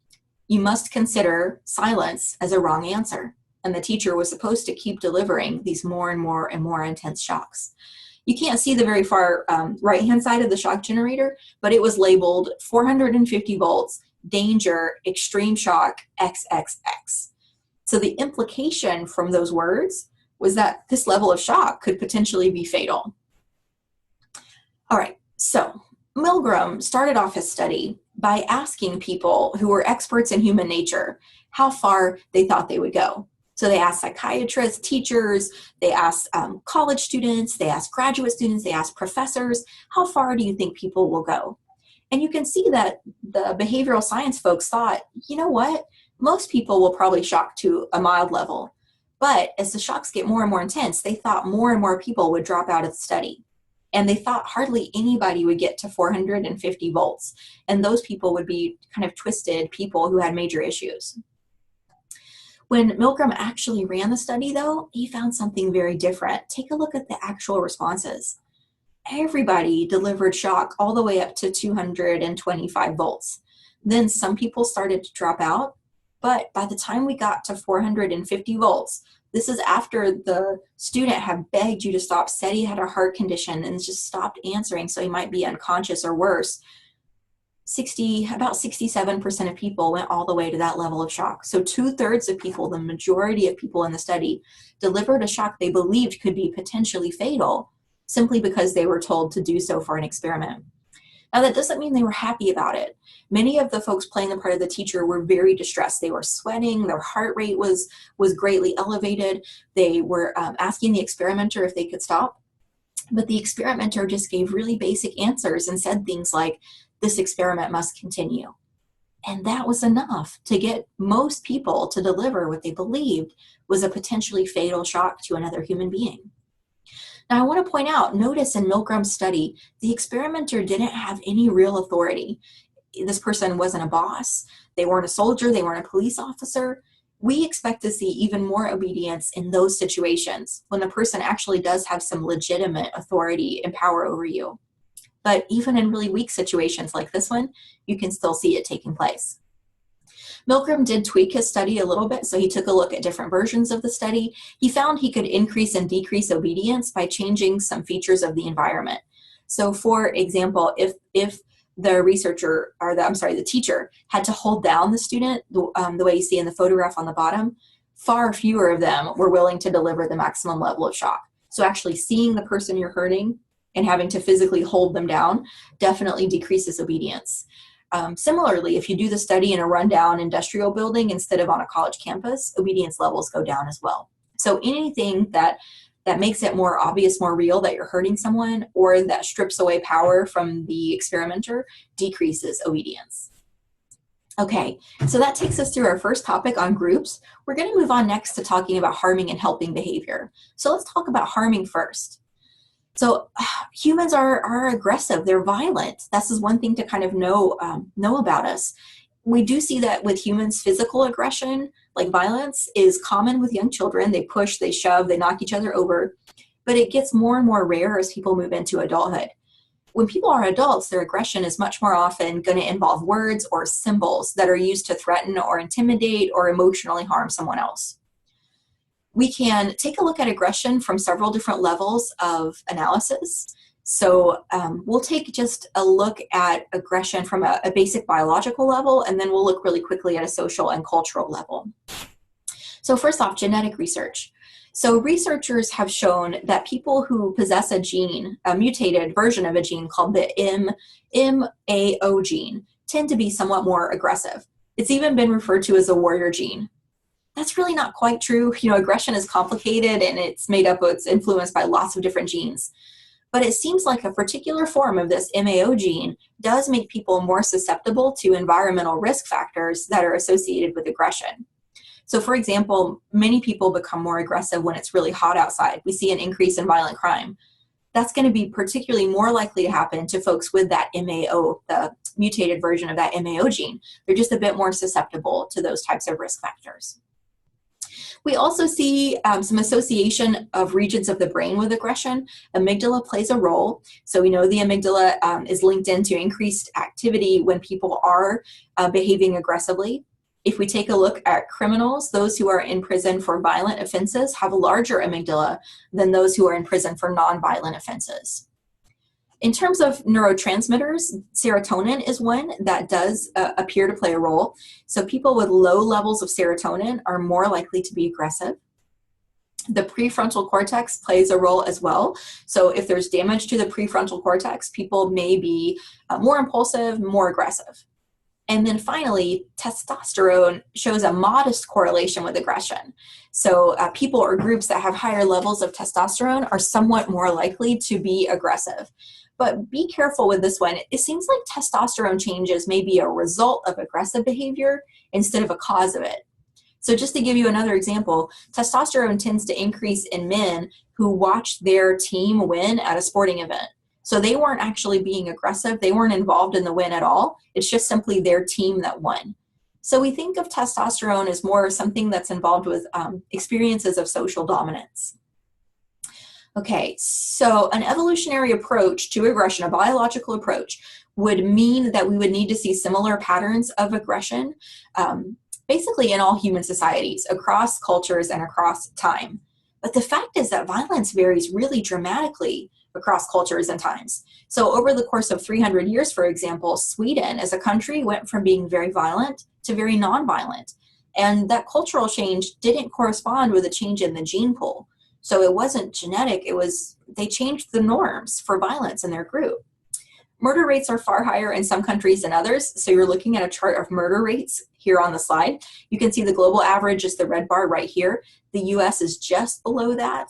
"You must consider silence as a wrong answer." And the teacher was supposed to keep delivering these more and more and more intense shocks. You can't see the very far right-hand side of the shock generator, but it was labeled 450 volts, danger, extreme shock, XXX. So the implication from those words was that this level of shock could potentially be fatal. All right, so Milgram started off his study by asking people who were experts in human nature how far they thought they would go. So they asked psychiatrists, teachers, they asked college students, they asked graduate students, they asked professors, how far do you think people will go? And you can see that the behavioral science folks thought, you know what, most people will probably shock to a mild level. But as the shocks get more and more intense, they thought more and more people would drop out of the study. And they thought hardly anybody would get to 450 volts. And those people would be kind of twisted people who had major issues. When Milgram actually ran the study, though, he found something very different. Take a look at the actual responses. Everybody delivered shock all the way up to 225 volts. Then some people started to drop out, but by the time we got to 450 volts, this is after the student had begged you to stop, said he had a heart condition, and just stopped answering, so he might be unconscious or worse. About 67% of people went all the way to that level of shock. So 2/3 of people, the majority of people in the study, delivered a shock they believed could be potentially fatal simply because they were told to do so for an experiment. Now, that doesn't mean they were happy about it. Many of the folks playing the part of the teacher were very distressed. They were sweating, their heart rate was greatly elevated. They were asking the experimenter if they could stop. But the experimenter just gave really basic answers and said things like, "This experiment must continue." And that was enough to get most people to deliver what they believed was a potentially fatal shock to another human being. Now, I want to point out, notice in Milgram's study, the experimenter didn't have any real authority. This person wasn't a boss. They weren't a soldier. They weren't a police officer. We expect to see even more obedience in those situations when the person actually does have some legitimate authority and power over you. But even in really weak situations like this one, you can still see it taking place. Milgram did tweak his study a little bit, so he took a look at different versions of the study. He found he could increase and decrease obedience by changing some features of the environment. So for example, if the researcher, or the teacher had to hold down the student, the way you see in the photograph on the bottom, far fewer of them were willing to deliver the maximum level of shock. So actually seeing the person you're hurting and having to physically hold them down definitely decreases obedience. Similarly, if you do the study in a rundown industrial building instead of on a college campus, obedience levels go down as well. So anything that makes it more obvious, more real that you're hurting someone, or that strips away power from the experimenter, decreases obedience. Okay, so that takes us through our first topic on groups. We're going to move on next to talking about harming and helping behavior. So let's talk about harming first. So humans are aggressive, they're violent. This is one thing to kind of know about us. We do see that with humans, physical aggression, like violence, is common with young children. They push, they shove, they knock each other over, but it gets more and more rare as people move into adulthood. When people are adults, their aggression is much more often going to involve words or symbols that are used to threaten or intimidate or emotionally harm someone else. We can take a look at aggression from several different levels of analysis. So we'll take just a look at aggression from a basic biological level, and then we'll look really quickly at a social and cultural level. So first off, genetic research. So researchers have shown that people who possess a gene, a mutated version of a gene called the MAO gene, tend to be somewhat more aggressive. It's even been referred to as a warrior gene. That's really not quite true. Aggression is complicated and it's influenced by lots of different genes. But it seems like a particular form of this MAO gene does make people more susceptible to environmental risk factors that are associated with aggression. So for example, many people become more aggressive when it's really hot outside. We see an increase in violent crime. That's going to be particularly more likely to happen to folks with that MAO, the mutated version of that MAO gene. They're just a bit more susceptible to those types of risk factors. We also see some association of regions of the brain with aggression. Amygdala plays a role. So we know the amygdala is linked into increased activity when people are behaving aggressively. If we take a look at criminals, those who are in prison for violent offenses have a larger amygdala than those who are in prison for non-violent offenses. In terms of neurotransmitters, serotonin is one that does appear to play a role. So people with low levels of serotonin are more likely to be aggressive. The prefrontal cortex plays a role as well. So if there's damage to the prefrontal cortex, people may be more impulsive, more aggressive. And then finally, testosterone shows a modest correlation with aggression. So people or groups that have higher levels of testosterone are somewhat more likely to be aggressive. But be careful with this one. It seems like testosterone changes may be a result of aggressive behavior instead of a cause of it. So just to give you another example, testosterone tends to increase in men who watch their team win at a sporting event. So they weren't actually being aggressive. They weren't involved in the win at all. It's just simply their team that won. So we think of testosterone as more something that's involved with experiences of social dominance. Okay, so an evolutionary approach to aggression, a biological approach, would mean that we would need to see similar patterns of aggression, basically in all human societies, across cultures and across time. But the fact is that violence varies really dramatically across cultures and times. So over the course of 300 years, for example, Sweden as a country went from being very violent to very non-violent. And that cultural change didn't correspond with a change in the gene pool. So it wasn't genetic, they changed the norms for violence in their group. Murder rates are far higher in some countries than others. So you're looking at a chart of murder rates here on the slide. You can see the global average is the red bar right here. The US is just below that.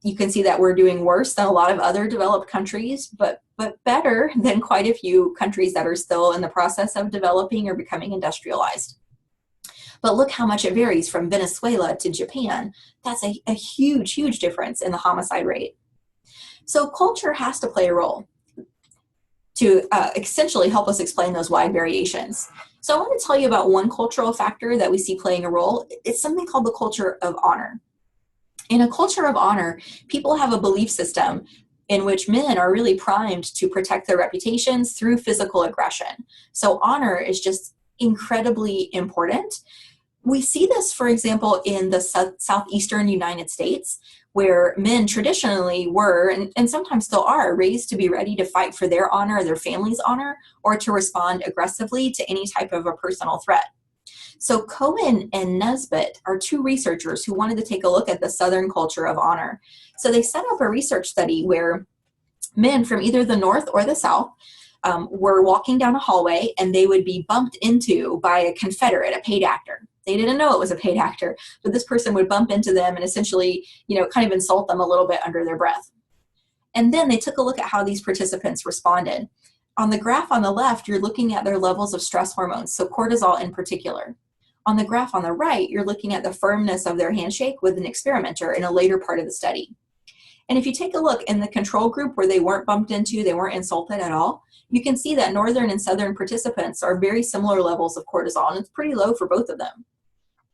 You can see that we're doing worse than a lot of other developed countries, but better than quite a few countries that are still in the process of developing or becoming industrialized. But look how much it varies from Venezuela to Japan. That's a huge, huge difference in the homicide rate. So culture has to play a role to essentially help us explain those wide variations. So I want to tell you about one cultural factor that we see playing a role. It's something called the culture of honor. In a culture of honor, people have a belief system in which men are really primed to protect their reputations through physical aggression. So honor is just incredibly important. We see this, for example, in the southeastern United States, where men traditionally were, and sometimes still are, raised to be ready to fight for their honor, their family's honor, or to respond aggressively to any type of a personal threat. So Cohen and Nesbitt are two researchers who wanted to take a look at the Southern culture of honor. So they set up a research study where men from either the North or the South were walking down a hallway and they would be bumped into by a Confederate, a paid actor. They didn't know it was a paid actor, but this person would bump into them and essentially, kind of insult them a little bit under their breath. And then they took a look at how these participants responded. On the graph on the left, you're looking at their levels of stress hormones, so cortisol in particular. On the graph on the right, you're looking at the firmness of their handshake with an experimenter in a later part of the study. And if you take a look in the control group where they weren't bumped into, they weren't insulted at all, you can see that northern and southern participants are very similar levels of cortisol, and it's pretty low for both of them.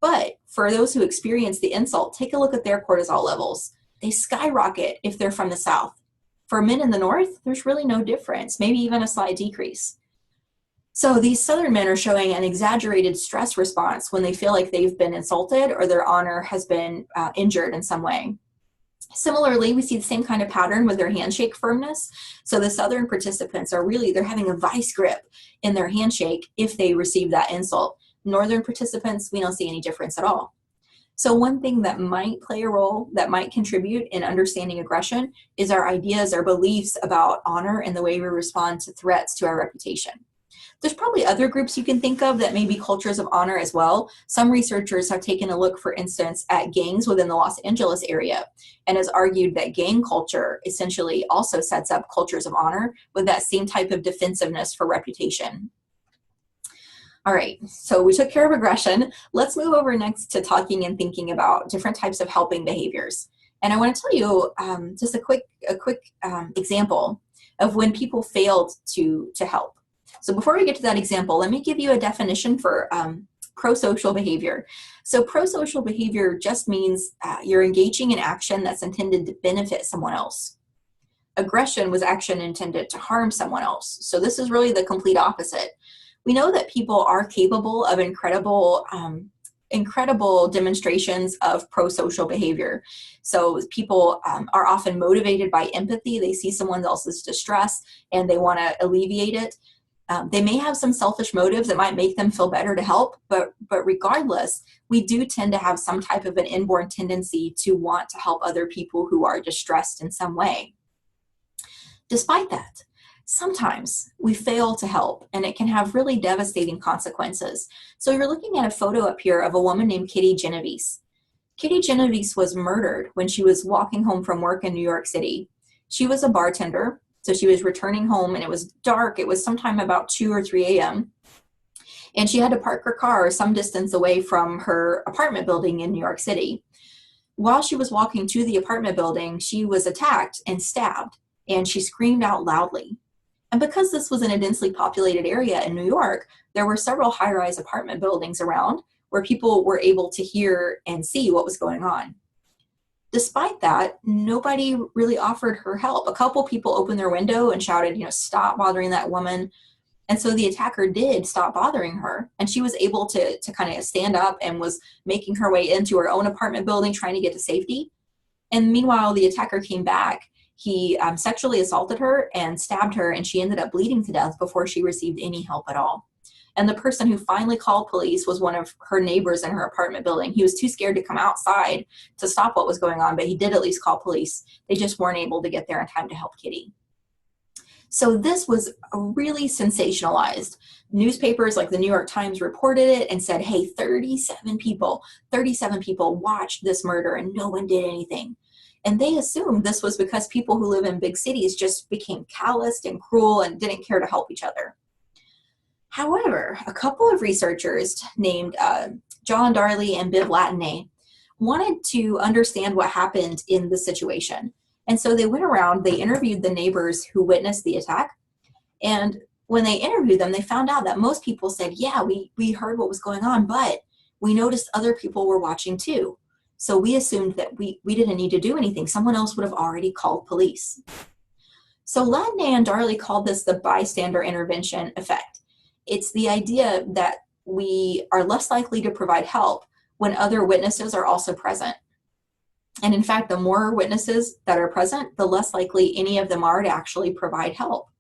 But for those who experience the insult, take a look at their cortisol levels. They skyrocket if they're from the south. For men in the north, there's really no difference, maybe even a slight decrease. So these southern men are showing an exaggerated stress response when they feel like they've been insulted or their honor has been injured in some way. Similarly, we see the same kind of pattern with their handshake firmness. So the southern participants are they're having a vice grip in their handshake if they receive that insult. Northern participants, we don't see any difference at all. So one thing that might play a role, that might contribute in understanding aggression, is our ideas, our beliefs about honor and the way we respond to threats to our reputation. There's probably other groups you can think of that may be cultures of honor as well. Some researchers have taken a look, for instance, at gangs within the Los Angeles area and has argued that gang culture essentially also sets up cultures of honor with that same type of defensiveness for reputation. All right, so we took care of aggression. Let's move over next to talking and thinking about different types of helping behaviors. And I want to tell you just a quick example of when people failed to help. So before we get to that example, let me give you a definition for prosocial behavior. So prosocial behavior just means you're engaging in action that's intended to benefit someone else. Aggression was action intended to harm someone else. So this is really the complete opposite. We know that people are capable of incredible demonstrations of prosocial behavior. So people are often motivated by empathy. They see someone else's distress and they want to alleviate it. They may have some selfish motives that might make them feel better to help, but regardless, we do tend to have some type of an inborn tendency to want to help other people who are distressed in some way. Despite that, sometimes we fail to help, and it can have really devastating consequences. So you're looking at a photo up here of a woman named Kitty Genovese. Kitty Genovese was murdered when she was walking home from work in New York City. She was a bartender. So she was returning home and it was dark. It was sometime about 2 or 3 a.m. And she had to park her car some distance away from her apartment building in New York City. While she was walking to the apartment building, she was attacked and stabbed, and she screamed out loudly. And because this was in a densely populated area in New York, there were several high-rise apartment buildings around where people were able to hear and see what was going on. Despite that, nobody really offered her help. A couple people opened their window and shouted, stop bothering that woman. And so the attacker did stop bothering her. And she was able to kind of stand up and was making her way into her own apartment building, trying to get to safety. And meanwhile, the attacker came back. He sexually assaulted her and stabbed her, and she ended up bleeding to death before she received any help at all. And the person who finally called police was one of her neighbors in her apartment building. He was too scared to come outside to stop what was going on, but he did at least call police. They just weren't able to get there in time to help Kitty. So this was really sensationalized. Newspapers like the New York Times reported it and said, hey, 37 people watched this murder and no one did anything. And they assumed this was because people who live in big cities just became calloused and cruel and didn't care to help each other. However, a couple of researchers named John Darley and Biv Latané wanted to understand what happened in the situation. And so they went around, they interviewed the neighbors who witnessed the attack. And when they interviewed them, they found out that most people said, yeah, we heard what was going on, but we noticed other people were watching too. So we assumed that we didn't need to do anything. Someone else would have already called police. So Latané and Darley called this the bystander intervention effect. It's the idea that we are less likely to provide help when other witnesses are also present. And in fact, the more witnesses that are present, the less likely any of them are to actually provide help.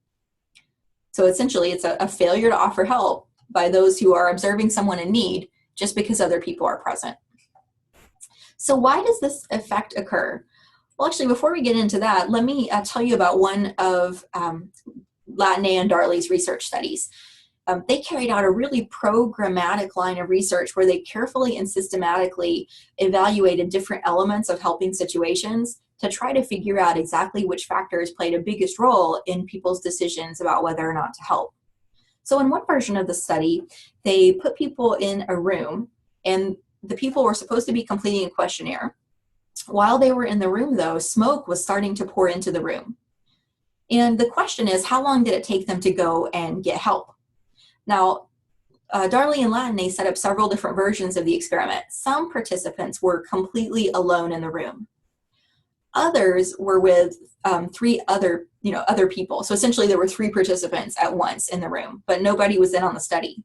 So essentially, it's a failure to offer help by those who are observing someone in need just because other people are present. So why does this effect occur? Well, actually, before we get into that, let me tell you about one of Latané and Darley's research studies. They carried out a really programmatic line of research where they carefully and systematically evaluated different elements of helping situations to try to figure out exactly which factors played a biggest role in people's decisions about whether or not to help. So in one version of the study, they put people in a room, and the people were supposed to be completing a questionnaire. While they were in the room, though, smoke was starting to pour into the room. And the question is, how long did it take them to go and get help? Now, Darley and Latine set up several different versions of the experiment. Some participants were completely alone in the room. Others were with three other people. So essentially there were 3 participants at once in the room, but nobody was in on the study.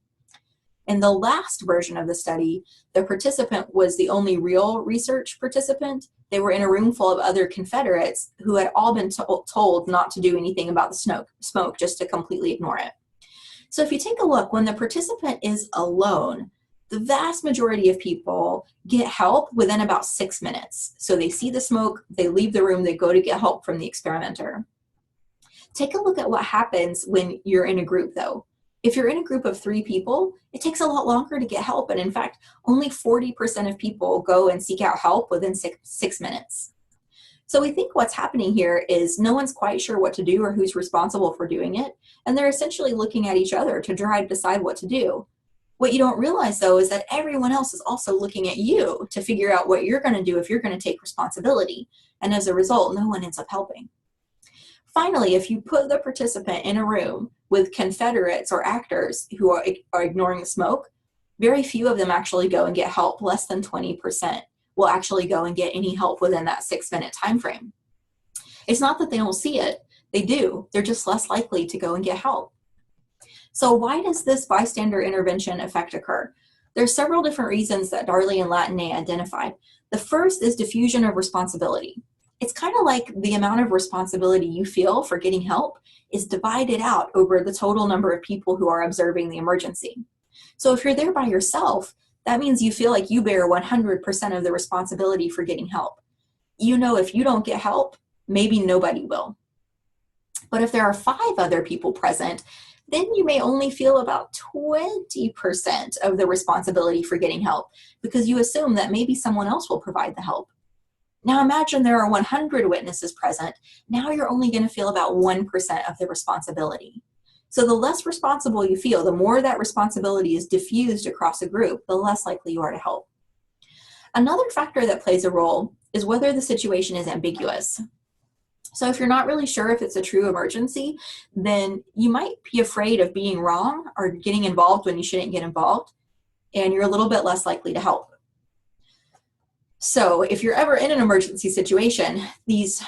In the last version of the study, the participant was the only real research participant. They were in a room full of other Confederates who had all been told not to do anything about the smoke, just to completely ignore it. So if you take a look, when the participant is alone, the vast majority of people get help within about 6 minutes. So they see the smoke, they leave the room, they go to get help from the experimenter. Take a look at what happens when you're in a group, though. If you're in a group of 3 people, it takes a lot longer to get help. And in fact, only 40% of people go and seek out help within six minutes. So we think what's happening here is no one's quite sure what to do or who's responsible for doing it. And they're essentially looking at each other to try to decide what to do. What you don't realize, though, is that everyone else is also looking at you to figure out what you're going to do if you're going to take responsibility. And as a result, no one ends up helping. Finally, if you put the participant in a room with Confederates or actors who are ignoring the smoke, very few of them actually go and get help. Less than 20% will actually go and get any help within that 6-minute time frame. It's not that they don't see it. They do. They're just less likely to go and get help. So why does this bystander intervention effect occur? There's several different reasons that Darley and Latine identified. The first is diffusion of responsibility. It's kind of like the amount of responsibility you feel for getting help is divided out over the total number of people who are observing the emergency. So if you're there by yourself, that means you feel like you bear 100% of the responsibility for getting help. You know, if you don't get help, maybe nobody will. But if there are 5 other people present, then you may only feel about 20% of the responsibility for getting help because you assume that maybe someone else will provide the help. Now imagine there are 100 witnesses present. Now you're only going to feel about 1% of the responsibility. So the less responsible you feel, the more that responsibility is diffused across a group, the less likely you are to help. Another factor that plays a role is whether the situation is ambiguous. So if you're not really sure if it's a true emergency, then you might be afraid of being wrong or getting involved when you shouldn't get involved, and you're a little bit less likely to help. So if you're ever in an emergency situation, this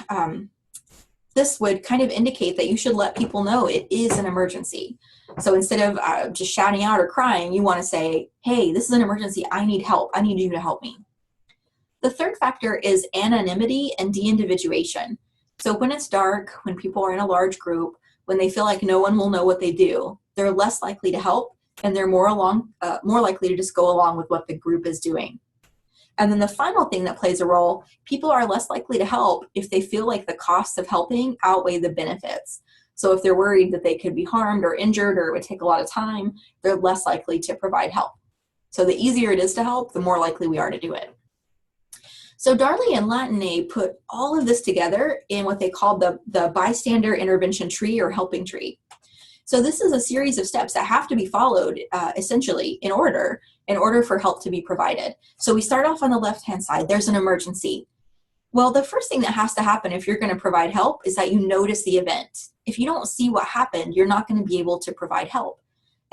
would kind of indicate that you should let people know it is an emergency. So instead of just shouting out or crying, you want to say, hey, this is an emergency. I need help. I need you to help me. The third factor is anonymity and de-individuation. So when it's dark, when people are in a large group, when they feel like no one will know what they do, they're less likely to help, and they're more likely to just go along with what the group is doing. And then the final thing that plays a role, people are less likely to help if they feel like the costs of helping outweigh the benefits. So if they're worried that they could be harmed or injured or it would take a lot of time, they're less likely to provide help. So the easier it is to help, the more likely we are to do it. So Darley and Latine put all of this together in what they called the bystander intervention tree or helping tree. So this is a series of steps that have to be followed essentially in order for help to be provided. So we start off on the left-hand side. There's an emergency. Well, the first thing that has to happen if you're going to provide help is that you notice the event. If you don't see what happened, you're not going to be able to provide help.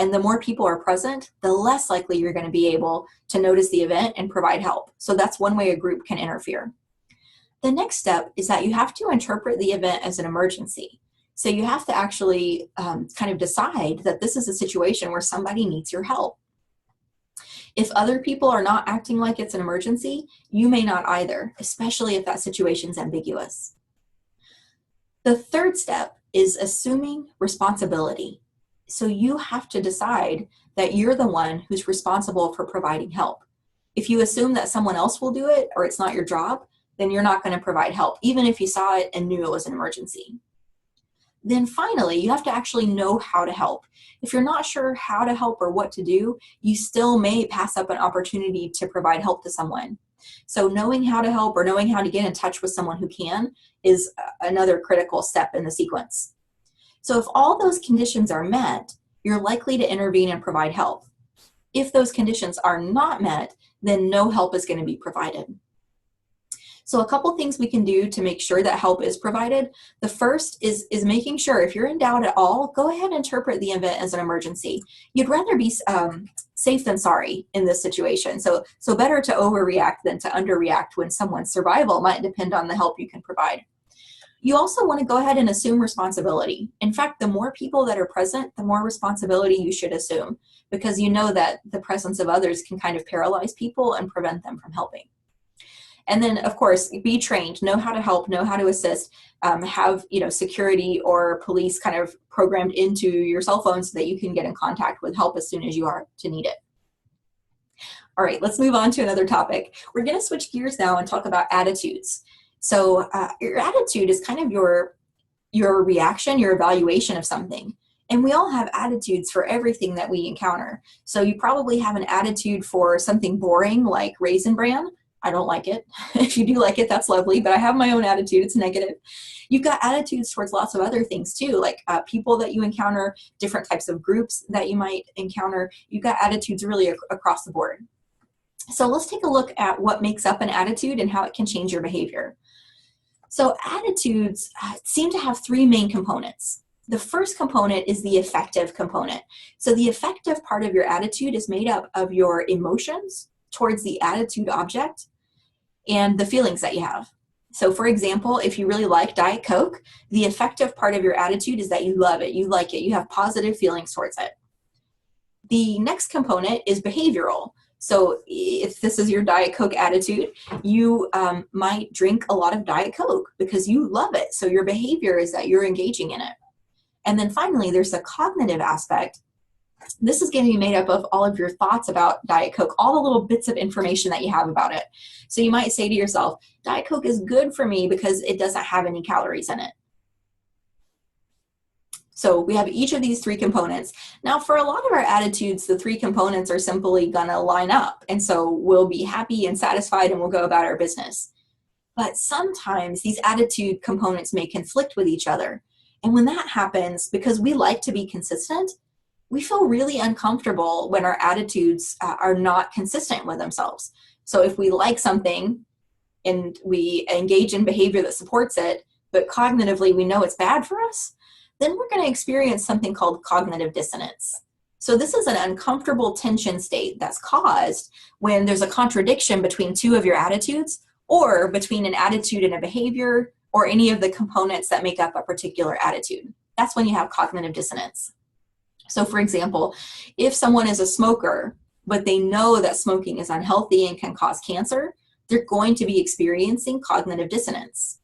And the more people are present, the less likely you're going to be able to notice the event and provide help. So that's one way a group can interfere. The next step is that you have to interpret the event as an emergency. So you have to actually kind of decide that this is a situation where somebody needs your help. If other people are not acting like it's an emergency, you may not either, especially if that situation's ambiguous. The third step is assuming responsibility. So you have to decide that you're the one who's responsible for providing help. If you assume that someone else will do it or it's not your job, then you're not going to provide help, even if you saw it and knew it was an emergency. Then finally, you have to actually know how to help. If you're not sure how to help or what to do, you still may pass up an opportunity to provide help to someone. So knowing how to help or knowing how to get in touch with someone who can is another critical step in the sequence. So if all those conditions are met, you're likely to intervene and provide help. If those conditions are not met, then no help is going to be provided. So a couple things we can do to make sure that help is provided. The first is making sure if you're in doubt at all, go ahead and interpret the event as an emergency. You'd rather be safe than sorry in this situation. So better to overreact than to underreact when someone's survival might depend on the help you can provide. You also want to go ahead and assume responsibility. In fact, the more people that are present, the more responsibility you should assume, because you know that the presence of others can kind of paralyze people and prevent them from helping. And then, of course, be trained, know how to help, know how to assist, have security or police kind of programmed into your cell phone so that you can get in contact with help as soon as you are to need it. All right, let's move on to another topic. We're going to switch gears now and talk about attitudes. So your attitude is kind of your reaction, your evaluation of something. And we all have attitudes for everything that we encounter. So you probably have an attitude for something boring like Raisin Bran. I don't like it. If you do like it, that's lovely, but I have my own attitude. It's negative. You've got attitudes towards lots of other things too, like people that you encounter, different types of groups that you might encounter. You've got attitudes really across the board. So let's take a look at what makes up an attitude and how it can change your behavior. So attitudes seem to have three main components. The first component is the affective component. So the affective part of your attitude is made up of your emotions towards the attitude object and the feelings that you have. So for example, if you really like Diet Coke, the affective part of your attitude is that you love it, you like it, you have positive feelings towards it. The next component is behavioral. So if this is your Diet Coke attitude, you might drink a lot of Diet Coke because you love it. So your behavior is that you're engaging in it. And then finally, there's the cognitive aspect. This is going to be made up of all of your thoughts about Diet Coke, all the little bits of information that you have about it. So you might say to yourself, Diet Coke is good for me because it doesn't have any calories in it. So we have each of these three components. Now, for a lot of our attitudes, the three components are simply going to line up. And so we'll be happy and satisfied and we'll go about our business. But sometimes these attitude components may conflict with each other. And when that happens, because we like to be consistent, we feel really uncomfortable when our attitudes are not consistent with themselves. So if we like something and we engage in behavior that supports it, but cognitively we know it's bad for us, then we're going to experience something called cognitive dissonance. So this is an uncomfortable tension state that's caused when there's a contradiction between two of your attitudes or between an attitude and a behavior or any of the components that make up a particular attitude. That's when you have cognitive dissonance. So for example, if someone is a smoker, but they know that smoking is unhealthy and can cause cancer, they're going to be experiencing cognitive dissonance.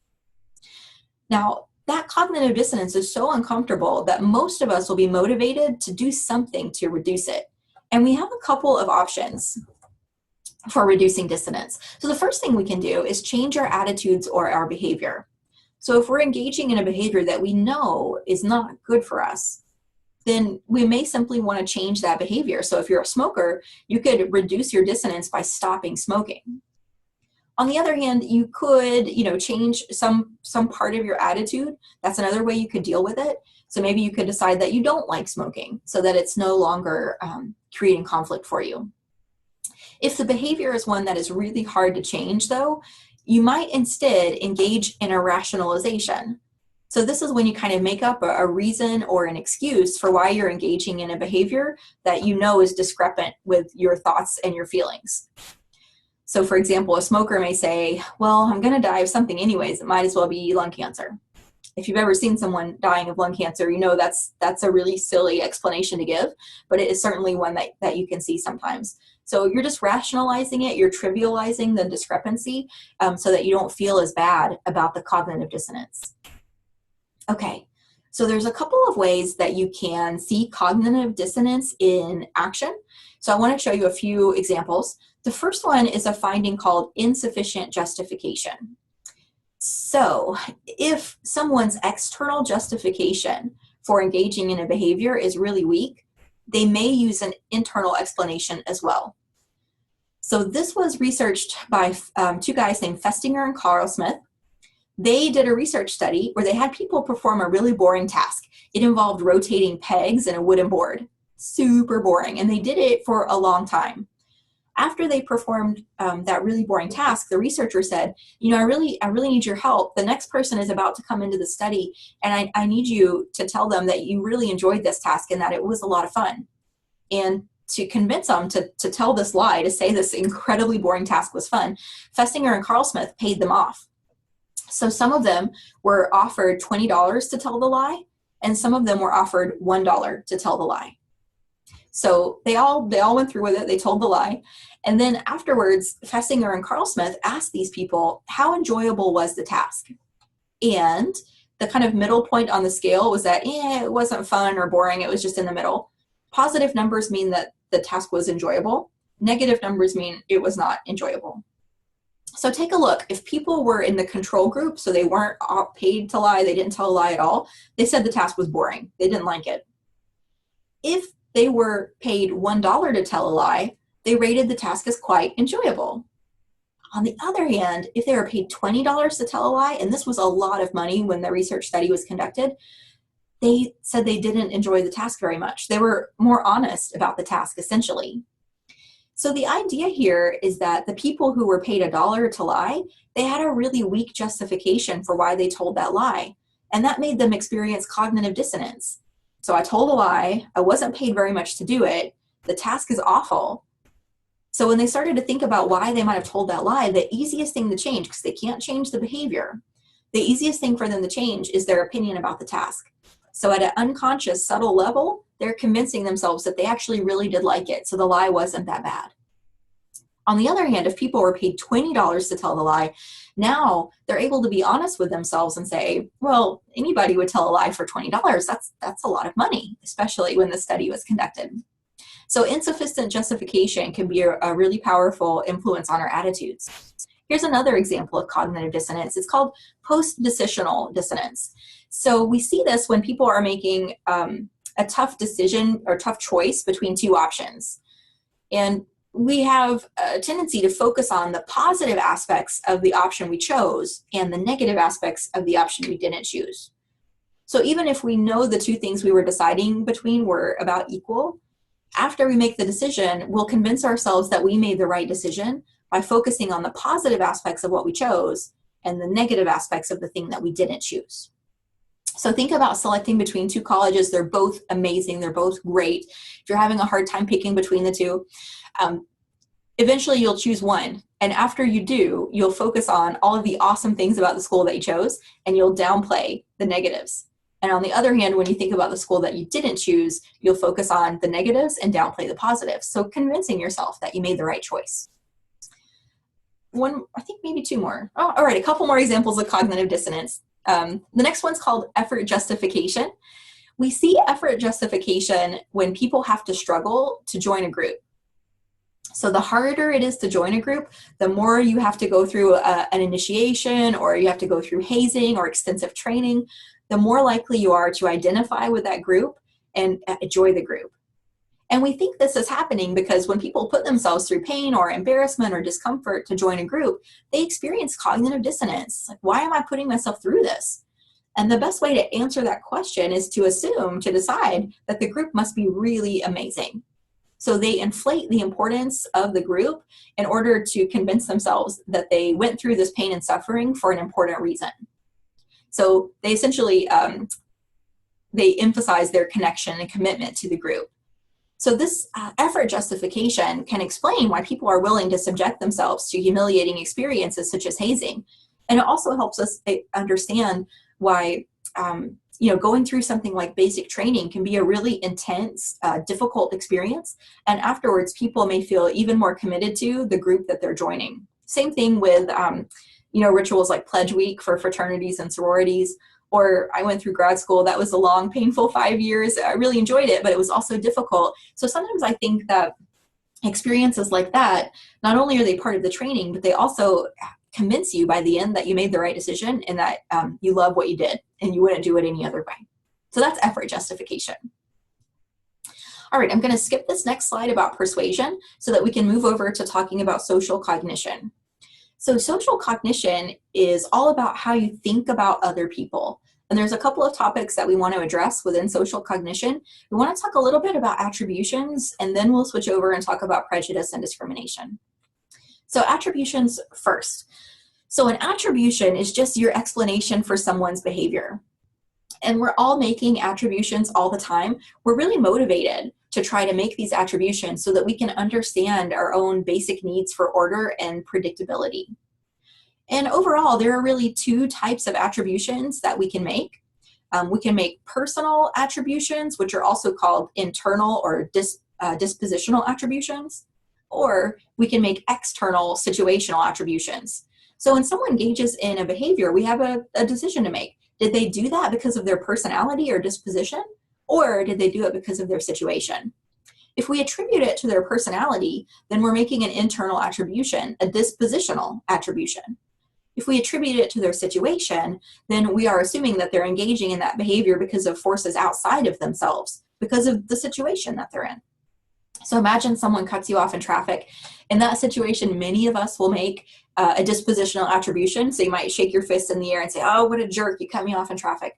Now, that cognitive dissonance is so uncomfortable that most of us will be motivated to do something to reduce it. And we have a couple of options for reducing dissonance. So the first thing we can do is change our attitudes or our behavior. So if we're engaging in a behavior that we know is not good for us, then we may simply want to change that behavior. So if you're a smoker, you could reduce your dissonance by stopping smoking. On the other hand, you could, change some part of your attitude. That's another way you could deal with it. So maybe you could decide that you don't like smoking so that it's no longer creating conflict for you. If the behavior is one that is really hard to change, though, you might instead engage in a rationalization. So this is when you kind of make up a reason or an excuse for why you're engaging in a behavior that you know is discrepant with your thoughts and your feelings. So for example, a smoker may say, well, I'm going to die of something anyways. It might as well be lung cancer. If you've ever seen someone dying of lung cancer, you know that's a really silly explanation to give, but it is certainly one that you can see sometimes. So you're just rationalizing it, you're trivializing the discrepancy so that you don't feel as bad about the cognitive dissonance. Okay, so there's a couple of ways that you can see cognitive dissonance in action. So I want to show you a few examples. The first one is a finding called insufficient justification. So if someone's external justification for engaging in a behavior is really weak, they may use an internal explanation as well. So this was researched by two guys named Festinger and Carl Smith. They did a research study where they had people perform a really boring task. It involved rotating pegs in a wooden board. Super boring. And they did it for a long time. After they performed that really boring task, the researcher said, I really need your help. The next person is about to come into the study, and I need you to tell them that you really enjoyed this task and that it was a lot of fun. And to convince them to tell this lie, to say this incredibly boring task was fun, Festinger and Carlsmith paid them off. So some of them were offered $20 to tell the lie, and some of them were offered $1 to tell the lie. So they all went through with it. They told the lie. And then afterwards, Festinger and Carlsmith asked these people, how enjoyable was the task? And the kind of middle point on the scale was that, it wasn't fun or boring. It was just in the middle. Positive numbers mean that the task was enjoyable. Negative numbers mean it was not enjoyable. So take a look. If people were in the control group, so they weren't paid to lie, they didn't tell a lie at all, they said the task was boring. They didn't like it. If they were paid $1 to tell a lie, they rated the task as quite enjoyable. On the other hand, if they were paid $20 to tell a lie, and this was a lot of money when the research study was conducted, they said they didn't enjoy the task very much. They were more honest about the task, essentially. So the idea here is that the people who were paid $1 to lie, they had a really weak justification for why they told that lie, and that made them experience cognitive dissonance. So I told a lie, I wasn't paid very much to do it, the task is awful. So when they started to think about why they might have told that lie, the easiest thing to change, because they can't change the behavior, the easiest thing for them to change is their opinion about the task. So at an unconscious, subtle level, they're convincing themselves that they actually really did like it, so the lie wasn't that bad. On the other hand, if people were paid $20 to tell the lie, now they're able to be honest with themselves and say, well, anybody would tell a lie for $20. That's a lot of money, especially when the study was conducted. So insufficient justification can be a really powerful influence on our attitudes. Here's another example of cognitive dissonance. It's called post-decisional dissonance. So we see this when people are making a tough decision or tough choice between two options. And we have a tendency to focus on the positive aspects of the option we chose and the negative aspects of the option we didn't choose. So even if we know the two things we were deciding between were about equal, after we make the decision, we'll convince ourselves that we made the right decision by focusing on the positive aspects of what we chose and the negative aspects of the thing that we didn't choose. So think about selecting between two colleges. They're both amazing. They're both great. If you're having a hard time picking between the two, eventually you'll choose one. And after you do, you'll focus on all of the awesome things about the school that you chose, and you'll downplay the negatives. And on the other hand, when you think about the school that you didn't choose, you'll focus on the negatives and downplay the positives. So convincing yourself that you made the right choice. I think maybe two more. Oh, all right, a couple more examples of cognitive dissonance. The next one's called effort justification. We see effort justification when people have to struggle to join a group. So the harder it is to join a group, the more you have to go through an initiation, or you have to go through hazing or extensive training, the more likely you are to identify with that group and enjoy the group. And we think this is happening because when people put themselves through pain or embarrassment or discomfort to join a group, they experience cognitive dissonance. Like, why am I putting myself through this? And the best way to answer that question is to decide that the group must be really amazing. So they inflate the importance of the group in order to convince themselves that they went through this pain and suffering for an important reason. So they essentially, they emphasize their connection and commitment to the group. So this effort justification can explain why people are willing to subject themselves to humiliating experiences such as hazing. And it also helps us understand why going through something like basic training can be a really intense, difficult experience. And afterwards, people may feel even more committed to the group that they're joining. Same thing with, rituals like Pledge Week for fraternities and sororities. Or I went through grad school. That was a long, painful 5 years. I really enjoyed it, but it was also difficult. So sometimes I think that experiences like that, not only are they part of the training, but they also convince you by the end that you made the right decision and that you love what you did and you wouldn't do it any other way. So that's effort justification. All right, I'm going to skip this next slide about persuasion so that we can move over to talking about social cognition. So social cognition is all about how you think about other people. And there's a couple of topics that we want to address within social cognition. We want to talk a little bit about attributions, and then we'll switch over and talk about prejudice and discrimination. So attributions first. So an attribution is just your explanation for someone's behavior. And we're all making attributions all the time. We're really motivated to try to make these attributions so that we can understand our own basic needs for order and predictability. And overall, there are really two types of attributions that we can make. We can make personal attributions, which are also called internal or dispositional attributions, or we can make external situational attributions. So when someone engages in a behavior, we have a decision to make. Did they do that because of their personality or disposition, or did they do it because of their situation? If we attribute it to their personality, then we're making an internal attribution, a dispositional attribution. If we attribute it to their situation, then we are assuming that they're engaging in that behavior because of forces outside of themselves, because of the situation that they're in. So imagine someone cuts you off in traffic. In that situation, many of us will make a dispositional attribution. So you might shake your fist in the air and say, oh, what a jerk, you cut me off in traffic.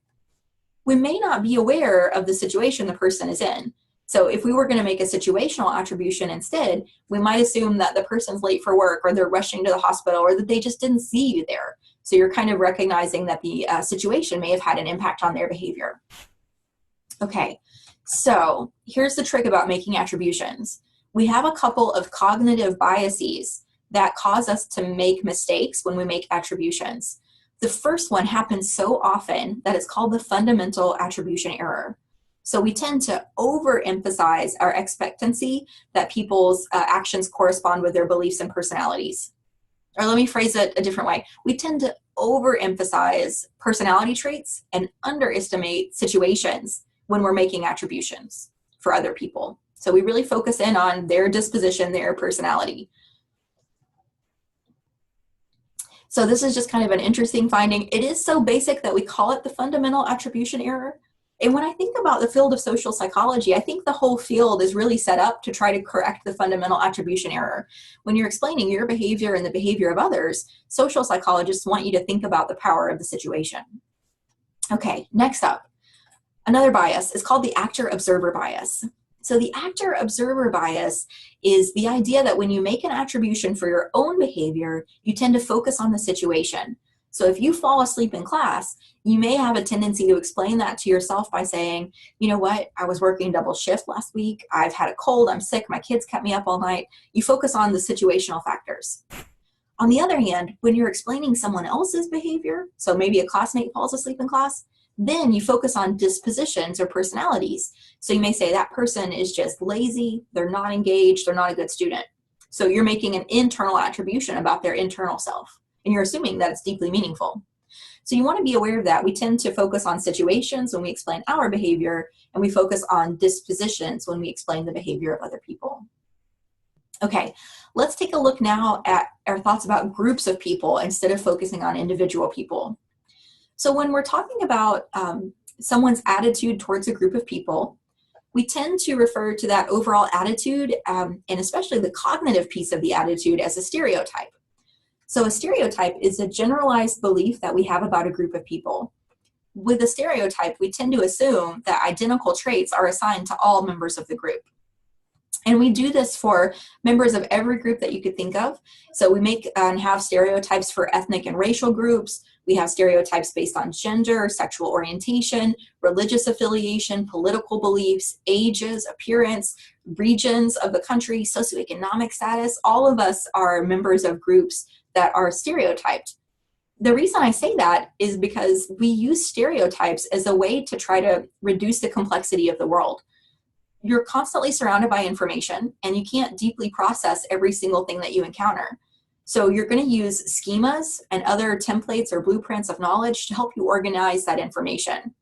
We may not be aware of the situation the person is in. So if we were going to make a situational attribution instead, we might assume that the person's late for work, or they're rushing to the hospital, or that they just didn't see you there. So you're kind of recognizing that the situation may have had an impact on their behavior. Okay, so here's the trick about making attributions. We have a couple of cognitive biases that cause us to make mistakes when we make attributions. The first one happens so often that it's called the fundamental attribution error. So we tend to overemphasize our expectancy that people's actions correspond with their beliefs and personalities. Or let me phrase it a different way. We tend to overemphasize personality traits and underestimate situations when we're making attributions for other people. So we really focus in on their disposition, their personality. So this is just kind of an interesting finding. It is so basic that we call it the fundamental attribution error. And when I think about the field of social psychology, I think the whole field is really set up to try to correct the fundamental attribution error. When you're explaining your behavior and the behavior of others, social psychologists want you to think about the power of the situation. Okay, next up, another bias is called the actor-observer bias. So the actor-observer bias is the idea that when you make an attribution for your own behavior, you tend to focus on the situation. So if you fall asleep in class, you may have a tendency to explain that to yourself by saying, you know what, I was working double shift last week, I've had a cold, I'm sick, my kids kept me up all night. You focus on the situational factors. On the other hand, when you're explaining someone else's behavior, so maybe a classmate falls asleep in class, then you focus on dispositions or personalities. So you may say that person is just lazy, they're not engaged, they're not a good student. So you're making an internal attribution about their internal self, and you're assuming that it's deeply meaningful. So you want to be aware of that. We tend to focus on situations when we explain our behavior, and we focus on dispositions when we explain the behavior of other people. Okay, let's take a look now at our thoughts about groups of people instead of focusing on individual people. So when we're talking about someone's attitude towards a group of people, we tend to refer to that overall attitude, and especially the cognitive piece of the attitude, as a stereotype. So a stereotype is a generalized belief that we have about a group of people. With a stereotype, we tend to assume that identical traits are assigned to all members of the group. And we do this for members of every group that you could think of. So we make and have stereotypes for ethnic and racial groups. We have stereotypes based on gender, sexual orientation, religious affiliation, political beliefs, ages, appearance, regions of the country, socioeconomic status. All of us are members of groups that are stereotyped. The reason I say that is because we use stereotypes as a way to try to reduce the complexity of the world. You're constantly surrounded by information, and you can't deeply process every single thing that you encounter. So you're going to use schemas and other templates or blueprints of knowledge to help you organize that information.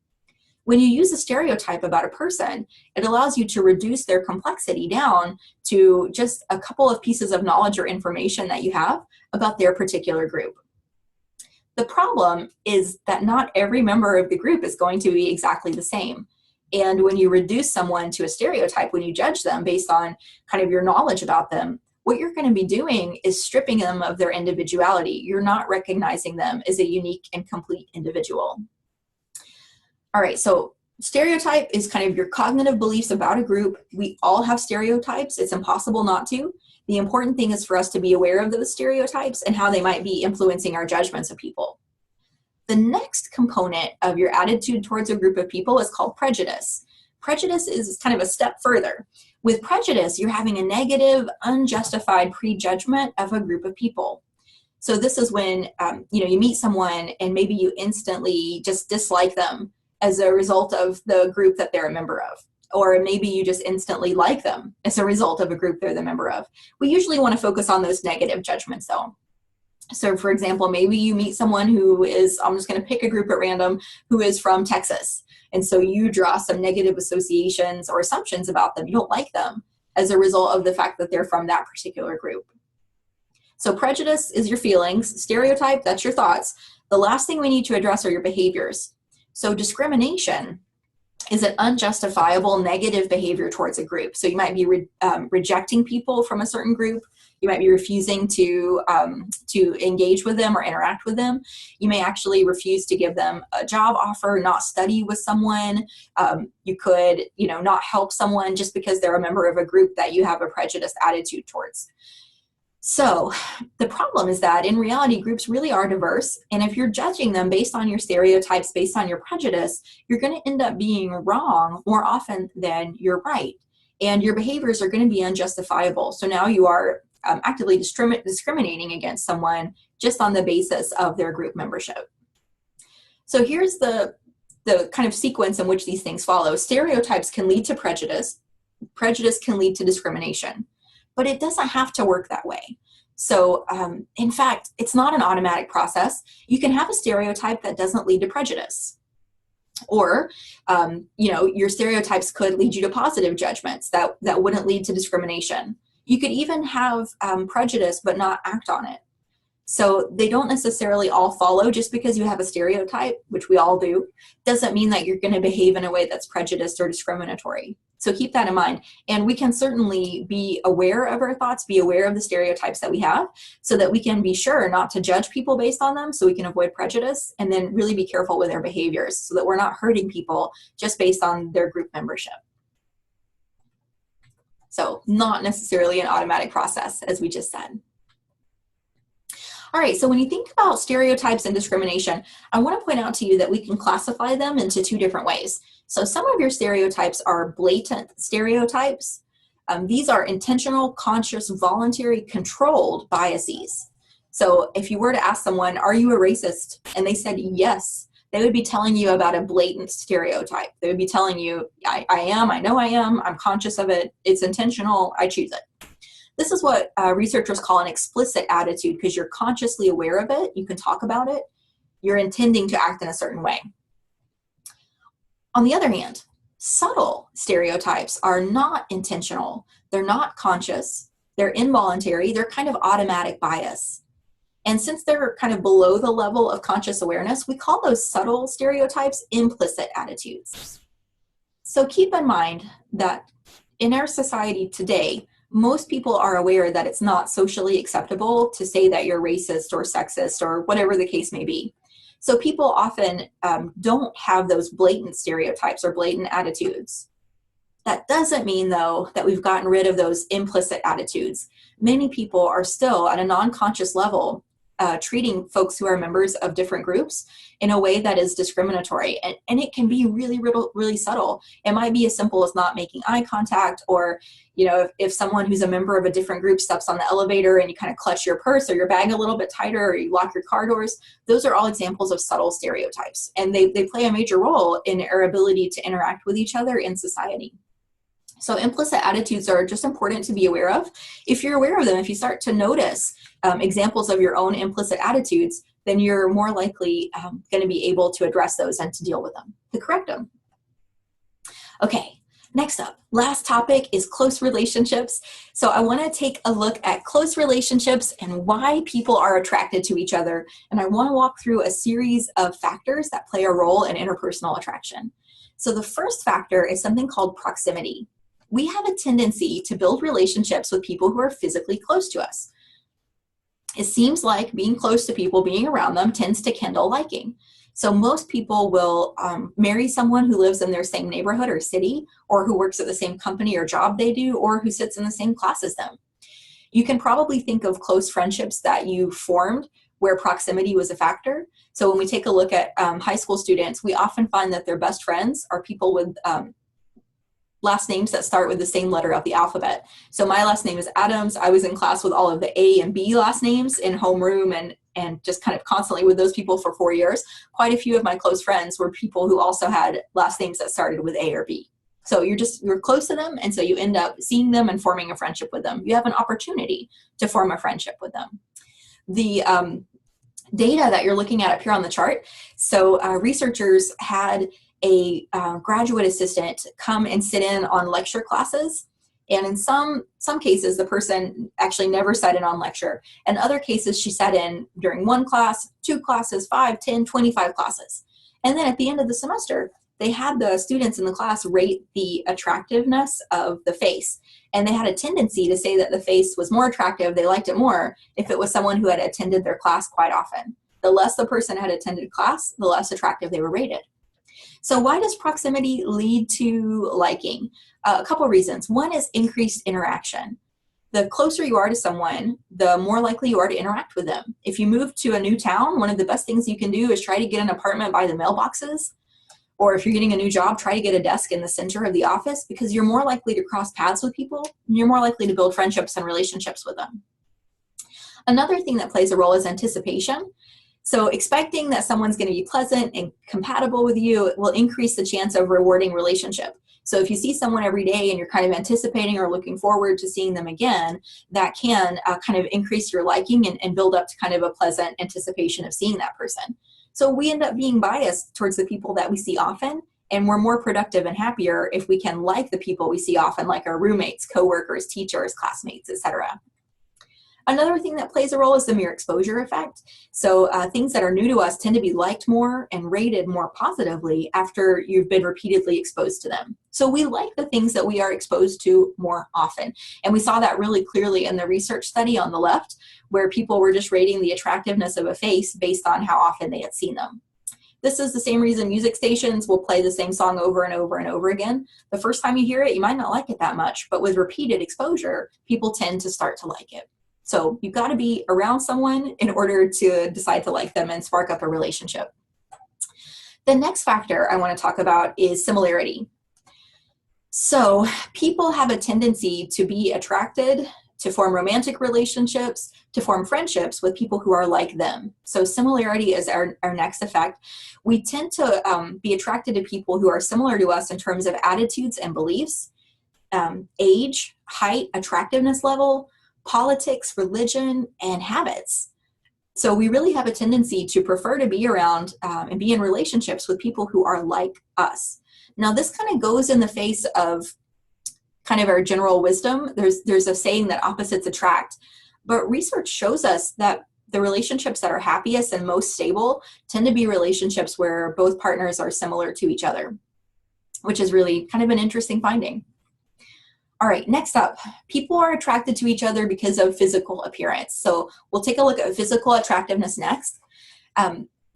When you use a stereotype about a person, it allows you to reduce their complexity down to just a couple of pieces of knowledge or information that you have about their particular group. The problem is that not every member of the group is going to be exactly the same. And when you reduce someone to a stereotype, when you judge them based on kind of your knowledge about them, what you're going to be doing is stripping them of their individuality. You're not recognizing them as a unique and complete individual. All right, so stereotype is kind of your cognitive beliefs about a group. We all have stereotypes. It's impossible not to. The important thing is for us to be aware of those stereotypes and how they might be influencing our judgments of people. The next component of your attitude towards a group of people is called prejudice. Prejudice is kind of a step further. With prejudice, you're having a negative, unjustified prejudgment of a group of people. So this is when you meet someone and maybe you instantly just dislike them as a result of the group that they're a member of. Or maybe you just instantly like them as a result of a group they're the member of. We usually want to focus on those negative judgments though. So for example, maybe you meet someone who is, I'm just going to pick a group at random, who is from Texas. And so you draw some negative associations or assumptions about them. You don't like them as a result of the fact that they're from that particular group. So prejudice is your feelings. Stereotype, that's your thoughts. The last thing we need to address are your behaviors. So discrimination is an unjustifiable negative behavior towards a group. So you might be rejecting people from a certain group. You might be refusing to engage with them or interact with them. You may actually refuse to give them a job offer, not study with someone. You could, not help someone just because they're a member of a group that you have a prejudiced attitude towards. So the problem is that in reality, groups really are diverse. And if you're judging them based on your stereotypes, based on your prejudice, you're going to end up being wrong more often than you're right. And your behaviors are going to be unjustifiable. So now you are actively discriminating against someone just on the basis of their group membership. So here's the kind of sequence in which these things follow. Stereotypes can lead to prejudice. Prejudice can lead to discrimination. But it doesn't have to work that way. So in fact, it's not an automatic process. You can have a stereotype that doesn't lead to prejudice. Or, your stereotypes could lead you to positive judgments that wouldn't lead to discrimination. You could even have prejudice but not act on it. So they don't necessarily all follow. Just because you have a stereotype, which we all do, doesn't mean that you're going to behave in a way that's prejudiced or discriminatory. So keep that in mind. And we can certainly be aware of our thoughts, be aware of the stereotypes that we have, so that we can be sure not to judge people based on them, so we can avoid prejudice, and then really be careful with our behaviors so that we're not hurting people just based on their group membership. So not necessarily an automatic process, as we just said. All right, so when you think about stereotypes and discrimination, I want to point out to you that we can classify them into two different ways. So some of your stereotypes are blatant stereotypes. These are intentional, conscious, voluntary, controlled biases. So if you were to ask someone, are you a racist? And they said yes, they would be telling you about a blatant stereotype. They would be telling you, I am, I know I am, I'm conscious of it, it's intentional, I choose it. This is what researchers call an explicit attitude, because you're consciously aware of it, you can talk about it, you're intending to act in a certain way. On the other hand, subtle stereotypes are not intentional, they're not conscious, they're involuntary, they're kind of automatic bias. And since they're kind of below the level of conscious awareness, we call those subtle stereotypes implicit attitudes. So keep in mind that in our society today, most people are aware that it's not socially acceptable to say that you're racist or sexist or whatever the case may be. So people often don't have those blatant stereotypes or blatant attitudes. That doesn't mean, though, that we've gotten rid of those implicit attitudes. Many people are still at a non-conscious level treating folks who are members of different groups in a way that is discriminatory. And it can be really, really subtle. It might be as simple as not making eye contact, or, if someone who's a member of a different group steps on the elevator and you kind of clutch your purse or your bag a little bit tighter, or you lock your car doors. Those are all examples of subtle stereotypes. And they play a major role in our ability to interact with each other in society. So implicit attitudes are just important to be aware of. If you're aware of them, if you start to notice examples of your own implicit attitudes, then you're more likely going to be able to address those and to deal with them, to correct them. Okay, next up, last topic is close relationships. So I want to take a look at close relationships and why people are attracted to each other. And I want to walk through a series of factors that play a role in interpersonal attraction. So the first factor is something called proximity. We have a tendency to build relationships with people who are physically close to us. it seems like being close to people, being around them, tends to kindle liking. So most people will marry someone who lives in their same neighborhood or city, or who works at the same company or job they do, or who sits in the same class as them. You can probably think of close friendships that you formed where proximity was a factor. So when we take a look at high school students, we often find that their best friends are people with last names that start with the same letter of the alphabet. So my last name is Adams. I was in class with all of the A and B last names in homeroom and just kind of constantly with those people for 4 years. Quite a few of my close friends were people who also had last names that started with A or B. So you're close to them, and so you end up seeing them and forming a friendship with them. You have an opportunity to form a friendship with them. The data that you're looking at up here on the chart, so researchers had a graduate assistant come and sit in on lecture classes. And in some cases, the person actually never sat in on lecture. In other cases, she sat in during 1 class, 2 classes, 5, 10, 25 classes. And then at the end of the semester, they had the students in the class rate the attractiveness of the face. And they had a tendency to say that the face was more attractive, they liked it more, if it was someone who had attended their class quite often. The less the person had attended class, the less attractive they were rated. So why does proximity lead to liking? A couple reasons. One is increased interaction. The closer you are to someone, the more likely you are to interact with them. If you move to a new town, one of the best things you can do is try to get an apartment by the mailboxes. Or if you're getting a new job, try to get a desk in the center of the office, because you're more likely to cross paths with people, and you're more likely to build friendships and relationships with them. Another thing that plays a role is anticipation. So expecting that someone's going to be pleasant and compatible with you will increase the chance of rewarding relationship. So if you see someone every day and you're kind of anticipating or looking forward to seeing them again, that can kind of increase your liking and build up to kind of a pleasant anticipation of seeing that person. So we end up being biased towards the people that we see often, and we're more productive and happier if we can like the people we see often, like our roommates, coworkers, teachers, classmates, etc. Another thing that plays a role is the mere exposure effect. So things that are new to us tend to be liked more and rated more positively after you've been repeatedly exposed to them. So we like the things that we are exposed to more often. And we saw that really clearly in the research study on the left, where people were just rating the attractiveness of a face based on how often they had seen them. This is the same reason music stations will play the same song over and over and over again. The first time you hear it, you might not like it that much, but with repeated exposure, people tend to start to like it. So you've got to be around someone in order to decide to like them and spark up a relationship. The next factor I want to talk about is similarity. So people have a tendency to be attracted, to form romantic relationships, to form friendships with people who are like them. So similarity is our next effect. We tend to be attracted to people who are similar to us in terms of attitudes and beliefs, age, height, attractiveness level, politics, religion, and habits. So we really have a tendency to prefer to be around and be in relationships with people who are like us. Now, this kind of goes in the face of kind of our general wisdom. There's a saying that opposites attract, but research shows us that the relationships that are happiest and most stable tend to be relationships where both partners are similar to each other, which is really kind of an interesting finding. All right, next up, people are attracted to each other because of physical appearance. So we'll take a look at physical attractiveness next.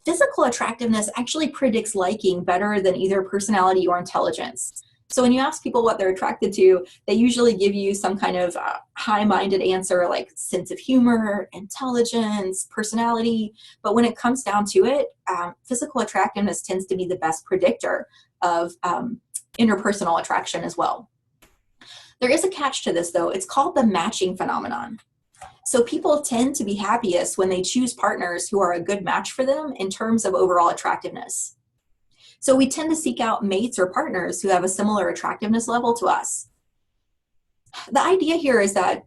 Physical attractiveness actually predicts liking better than either personality or intelligence. So when you ask people what they're attracted to, they usually give you some kind of high-minded answer like sense of humor, intelligence, personality. But when it comes down to it, physical attractiveness tends to be the best predictor of interpersonal attraction as well. There is a catch to this, though. It's called the matching phenomenon. So people tend to be happiest when they choose partners who are a good match for them in terms of overall attractiveness. So we tend to seek out mates or partners who have a similar attractiveness level to us. The idea here is that,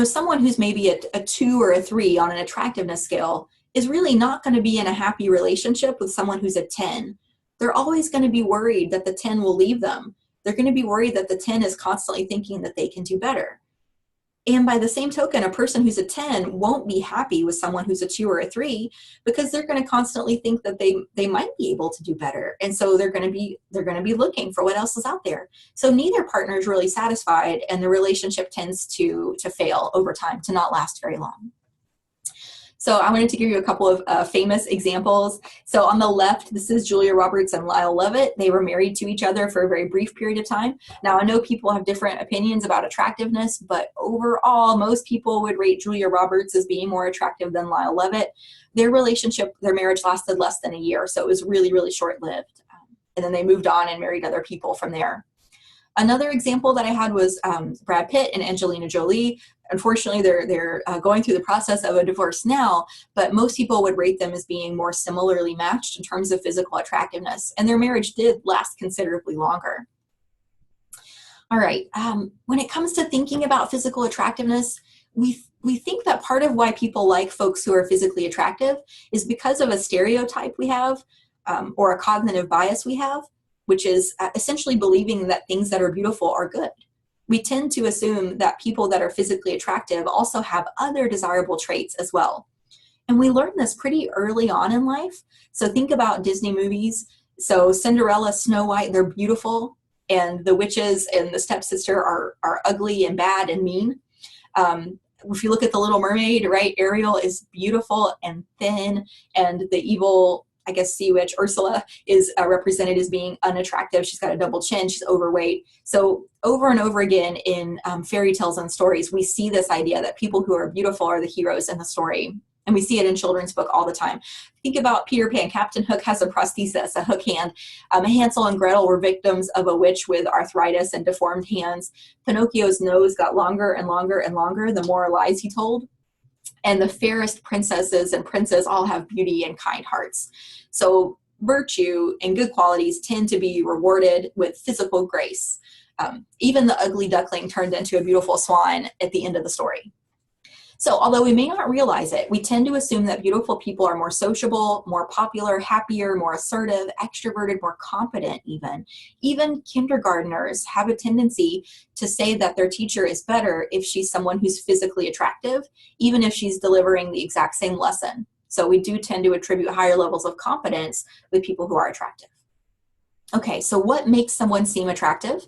someone who's maybe a 2 or a 3 on an attractiveness scale is really not going to be in a happy relationship with someone who's a 10. They're always going to be worried that the 10 will leave them. They're going to be worried that the 10 is constantly thinking that they can do better. And by the same token, a person who's a 10 won't be happy with someone who's a 2 or a 3 because they're going to constantly think that they might be able to do better. And so they're going to be looking for what else is out there. So neither partner is really satisfied, and the relationship tends to fail over time, to not last very long. So I wanted to give you a couple of famous examples. So on the left, this is Julia Roberts and Lyle Lovett. They were married to each other for a very brief period of time. Now I know people have different opinions about attractiveness, but overall, most people would rate Julia Roberts as being more attractive than Lyle Lovett. Their relationship, their marriage lasted less than a year, so it was really, really short-lived. And then they moved on and married other people from there. Another example that I had was Brad Pitt and Angelina Jolie. Unfortunately, they're going through the process of a divorce now, but most people would rate them as being more similarly matched in terms of physical attractiveness, and their marriage did last considerably longer. All right, when it comes to thinking about physical attractiveness, we think that part of why people like folks who are physically attractive is because of a stereotype we have, or a cognitive bias we have, which is essentially believing that things that are beautiful are good. We tend to assume that people that are physically attractive also have other desirable traits as well. And we learn this pretty early on in life. So think about Disney movies. So Cinderella, Snow White, they're beautiful, and the witches and the stepsister are ugly and bad and mean. If you look at The Little Mermaid, right, Ariel is beautiful and thin, and the evil, I guess, sea witch, Ursula, is represented as being unattractive. She's got a double chin. She's overweight. So over and over again in fairy tales and stories, we see this idea that people who are beautiful are the heroes in the story. And we see it in children's book all the time. Think about Peter Pan. Captain Hook has a prosthesis, a hook hand. Hansel and Gretel were victims of a witch with arthritis and deformed hands. Pinocchio's nose got longer and longer and longer the more lies he told. And the fairest princesses and princes all have beauty and kind hearts. So virtue and good qualities tend to be rewarded with physical grace. Even the ugly duckling turned into a beautiful swan at the end of the story. So although we may not realize it, we tend to assume that beautiful people are more sociable, more popular, happier, more assertive, extroverted, more competent even. Even kindergartners have a tendency to say that their teacher is better if she's someone who's physically attractive, even if she's delivering the exact same lesson. So we do tend to attribute higher levels of competence with people who are attractive. Okay, so what makes someone seem attractive?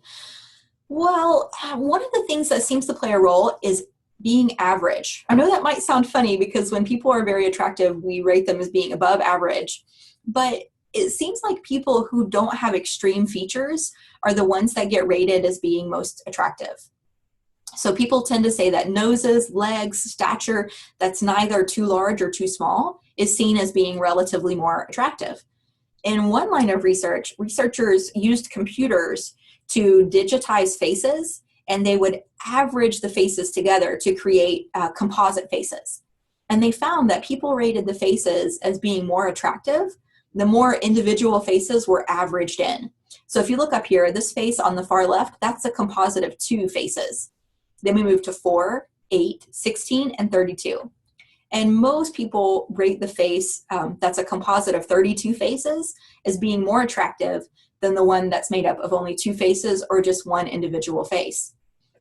Well, one of the things that seems to play a role is being average. I know that might sound funny because when people are very attractive, we rate them as being above average, but it seems like people who don't have extreme features are the ones that get rated as being most attractive. So people tend to say that noses, legs, stature that's neither too large or too small is seen as being relatively more attractive. In one line of research, researchers used computers to digitize faces, and they would average the faces together to create composite faces. And they found that people rated the faces as being more attractive the more individual faces were averaged in. So if you look up here, this face on the far left, that's a composite of 2 faces. Then we move to 4, 8, 16, and 32. And most people rate the face that's a composite of 32 faces as being more attractive than the one that's made up of only 2 faces or just one individual face.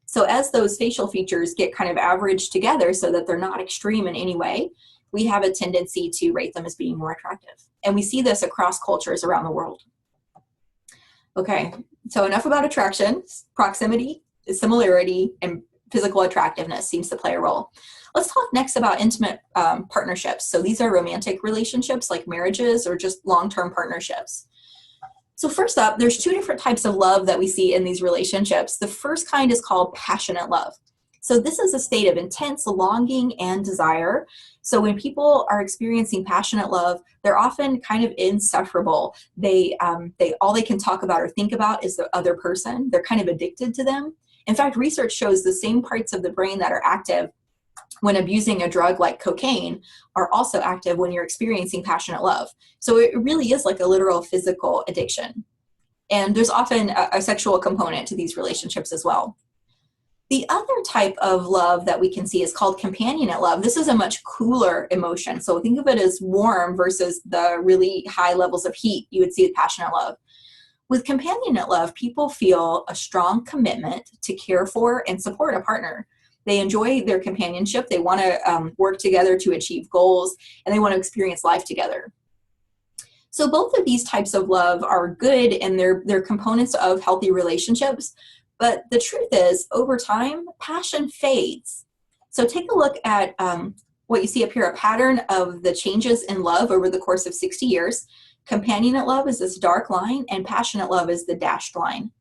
So as those facial features get kind of averaged together so that they're not extreme in any way, we have a tendency to rate them as being more attractive. And we see this across cultures around the world. Okay, so enough about attraction. Proximity, similarity, and physical attractiveness seems to play a role. Let's talk next about intimate partnerships. So these are romantic relationships like marriages or just long-term partnerships. So first up, there's 2 different types of love that we see in these relationships. The first kind is called passionate love. So this is a state of intense longing and desire. So when people are experiencing passionate love, they're often kind of insufferable. All they can talk about or think about is the other person. They're kind of addicted to them. In fact, research shows the same parts of the brain that are active when abusing a drug like cocaine are also active when you're experiencing passionate love. So it really is like a literal physical addiction. And there's often a sexual component to these relationships as well. The other type of love that we can see is called companionate love. This is a much cooler emotion. So think of it as warm versus the really high levels of heat you would see with passionate love. With companionate love, people feel a strong commitment to care for and support a partner. They enjoy their companionship. They want to work together to achieve goals, and they want to experience life together. So both of these types of love are good, and they're components of healthy relationships. But the truth is, over time, passion fades. So take a look at what you see up here, a pattern of the changes in love over the course of 60 years. Companionate love is this dark line, and passionate love is the dashed line.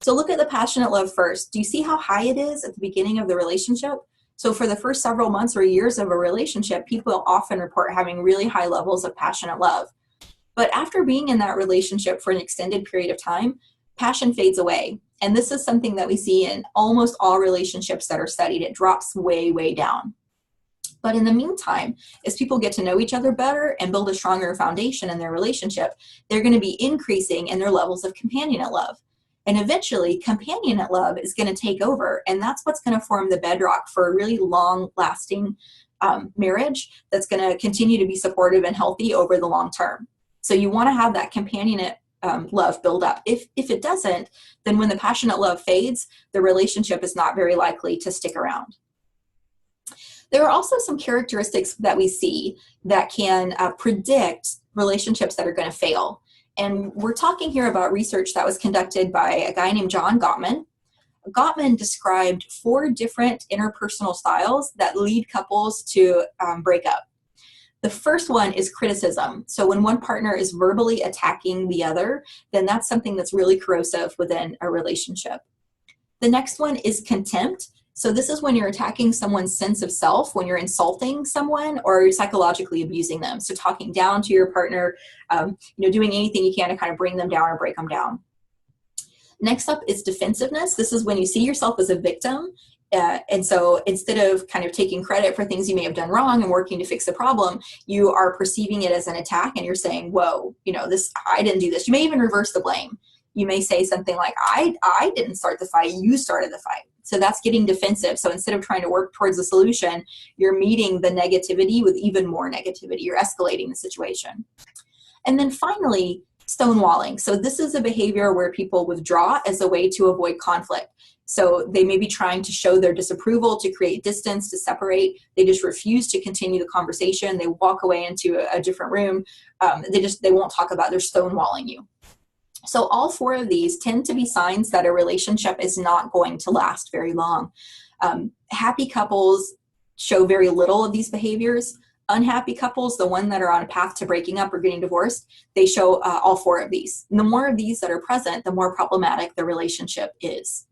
So look at the passionate love first. Do you see how high it is at the beginning of the relationship? So for the first several months or years of a relationship, people often report having really high levels of passionate love. But after being in that relationship for an extended period of time, passion fades away. And this is something that we see in almost all relationships that are studied. It drops way, way down. But in the meantime, as people get to know each other better and build a stronger foundation in their relationship, they're going to be increasing in their levels of companionate love. And eventually, companionate love is going to take over. And that's what's going to form the bedrock for a really long-lasting marriage that's going to continue to be supportive and healthy over the long term. So you want to have that companionate love build up. If it doesn't, then when the passionate love fades, the relationship is not very likely to stick around. There are also some characteristics that we see that can predict relationships that are going to fail. And we're talking here about research that was conducted by a guy named John Gottman. Gottman described 4 different interpersonal styles that lead couples to break up. The first one is criticism. So when one partner is verbally attacking the other, then that's something that's really corrosive within a relationship. The next one is contempt. So this is when you're attacking someone's sense of self, when you're insulting someone or psychologically abusing them. So talking down to your partner, doing anything you can to kind of bring them down or break them down. Next up is defensiveness. This is when you see yourself as a victim. And so instead of kind of taking credit for things you may have done wrong and working to fix the problem, you are perceiving it as an attack and you're saying, whoa, I didn't do this. You may even reverse the blame. You may say something like, I didn't start the fight, you started the fight. So that's getting defensive. So instead of trying to work towards a solution, you're meeting the negativity with even more negativity. You're escalating the situation. And then finally, stonewalling. So this is a behavior where people withdraw as a way to avoid conflict. So they may be trying to show their disapproval, to create distance, to separate. They just refuse to continue the conversation. They walk away into a different room. They won't talk about, they're stonewalling you. So all 4 of these tend to be signs that a relationship is not going to last very long. Happy couples show very little of these behaviors. Unhappy couples, the one that are on a path to breaking up or getting divorced, they show all 4 of these. And the more of these that are present, the more problematic the relationship is.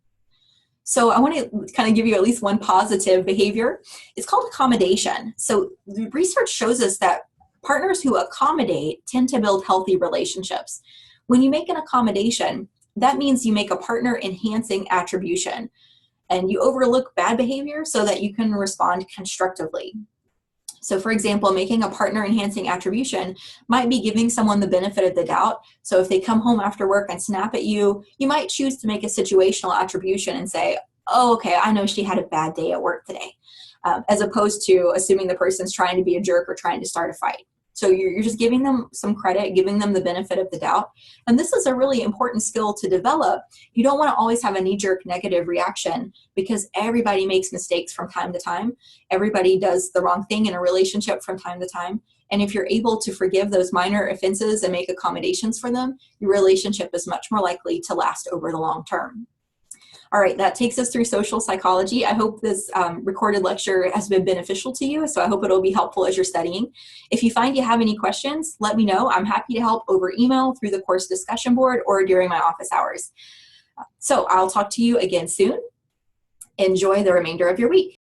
So I want to kind of give you at least one positive behavior. It's called accommodation. So the research shows us that partners who accommodate tend to build healthy relationships. When you make an accommodation, that means you make a partner enhancing attribution and you overlook bad behavior so that you can respond constructively. So for example, making a partner enhancing attribution might be giving someone the benefit of the doubt. So if they come home after work and snap at you, you might choose to make a situational attribution and say, oh, okay, I know she had a bad day at work today, as opposed to assuming the person's trying to be a jerk or trying to start a fight. So you're just giving them some credit, giving them the benefit of the doubt. And this is a really important skill to develop. You don't want to always have a knee-jerk negative reaction because everybody makes mistakes from time to time. Everybody does the wrong thing in a relationship from time to time. And if you're able to forgive those minor offenses and make accommodations for them, your relationship is much more likely to last over the long term. All right, that takes us through social psychology. I hope this recorded lecture has been beneficial to you, so I hope it'll be helpful as you're studying. If you find you have any questions, let me know. I'm happy to help over email, through the course discussion board, or during my office hours. So I'll talk to you again soon. Enjoy the remainder of your week.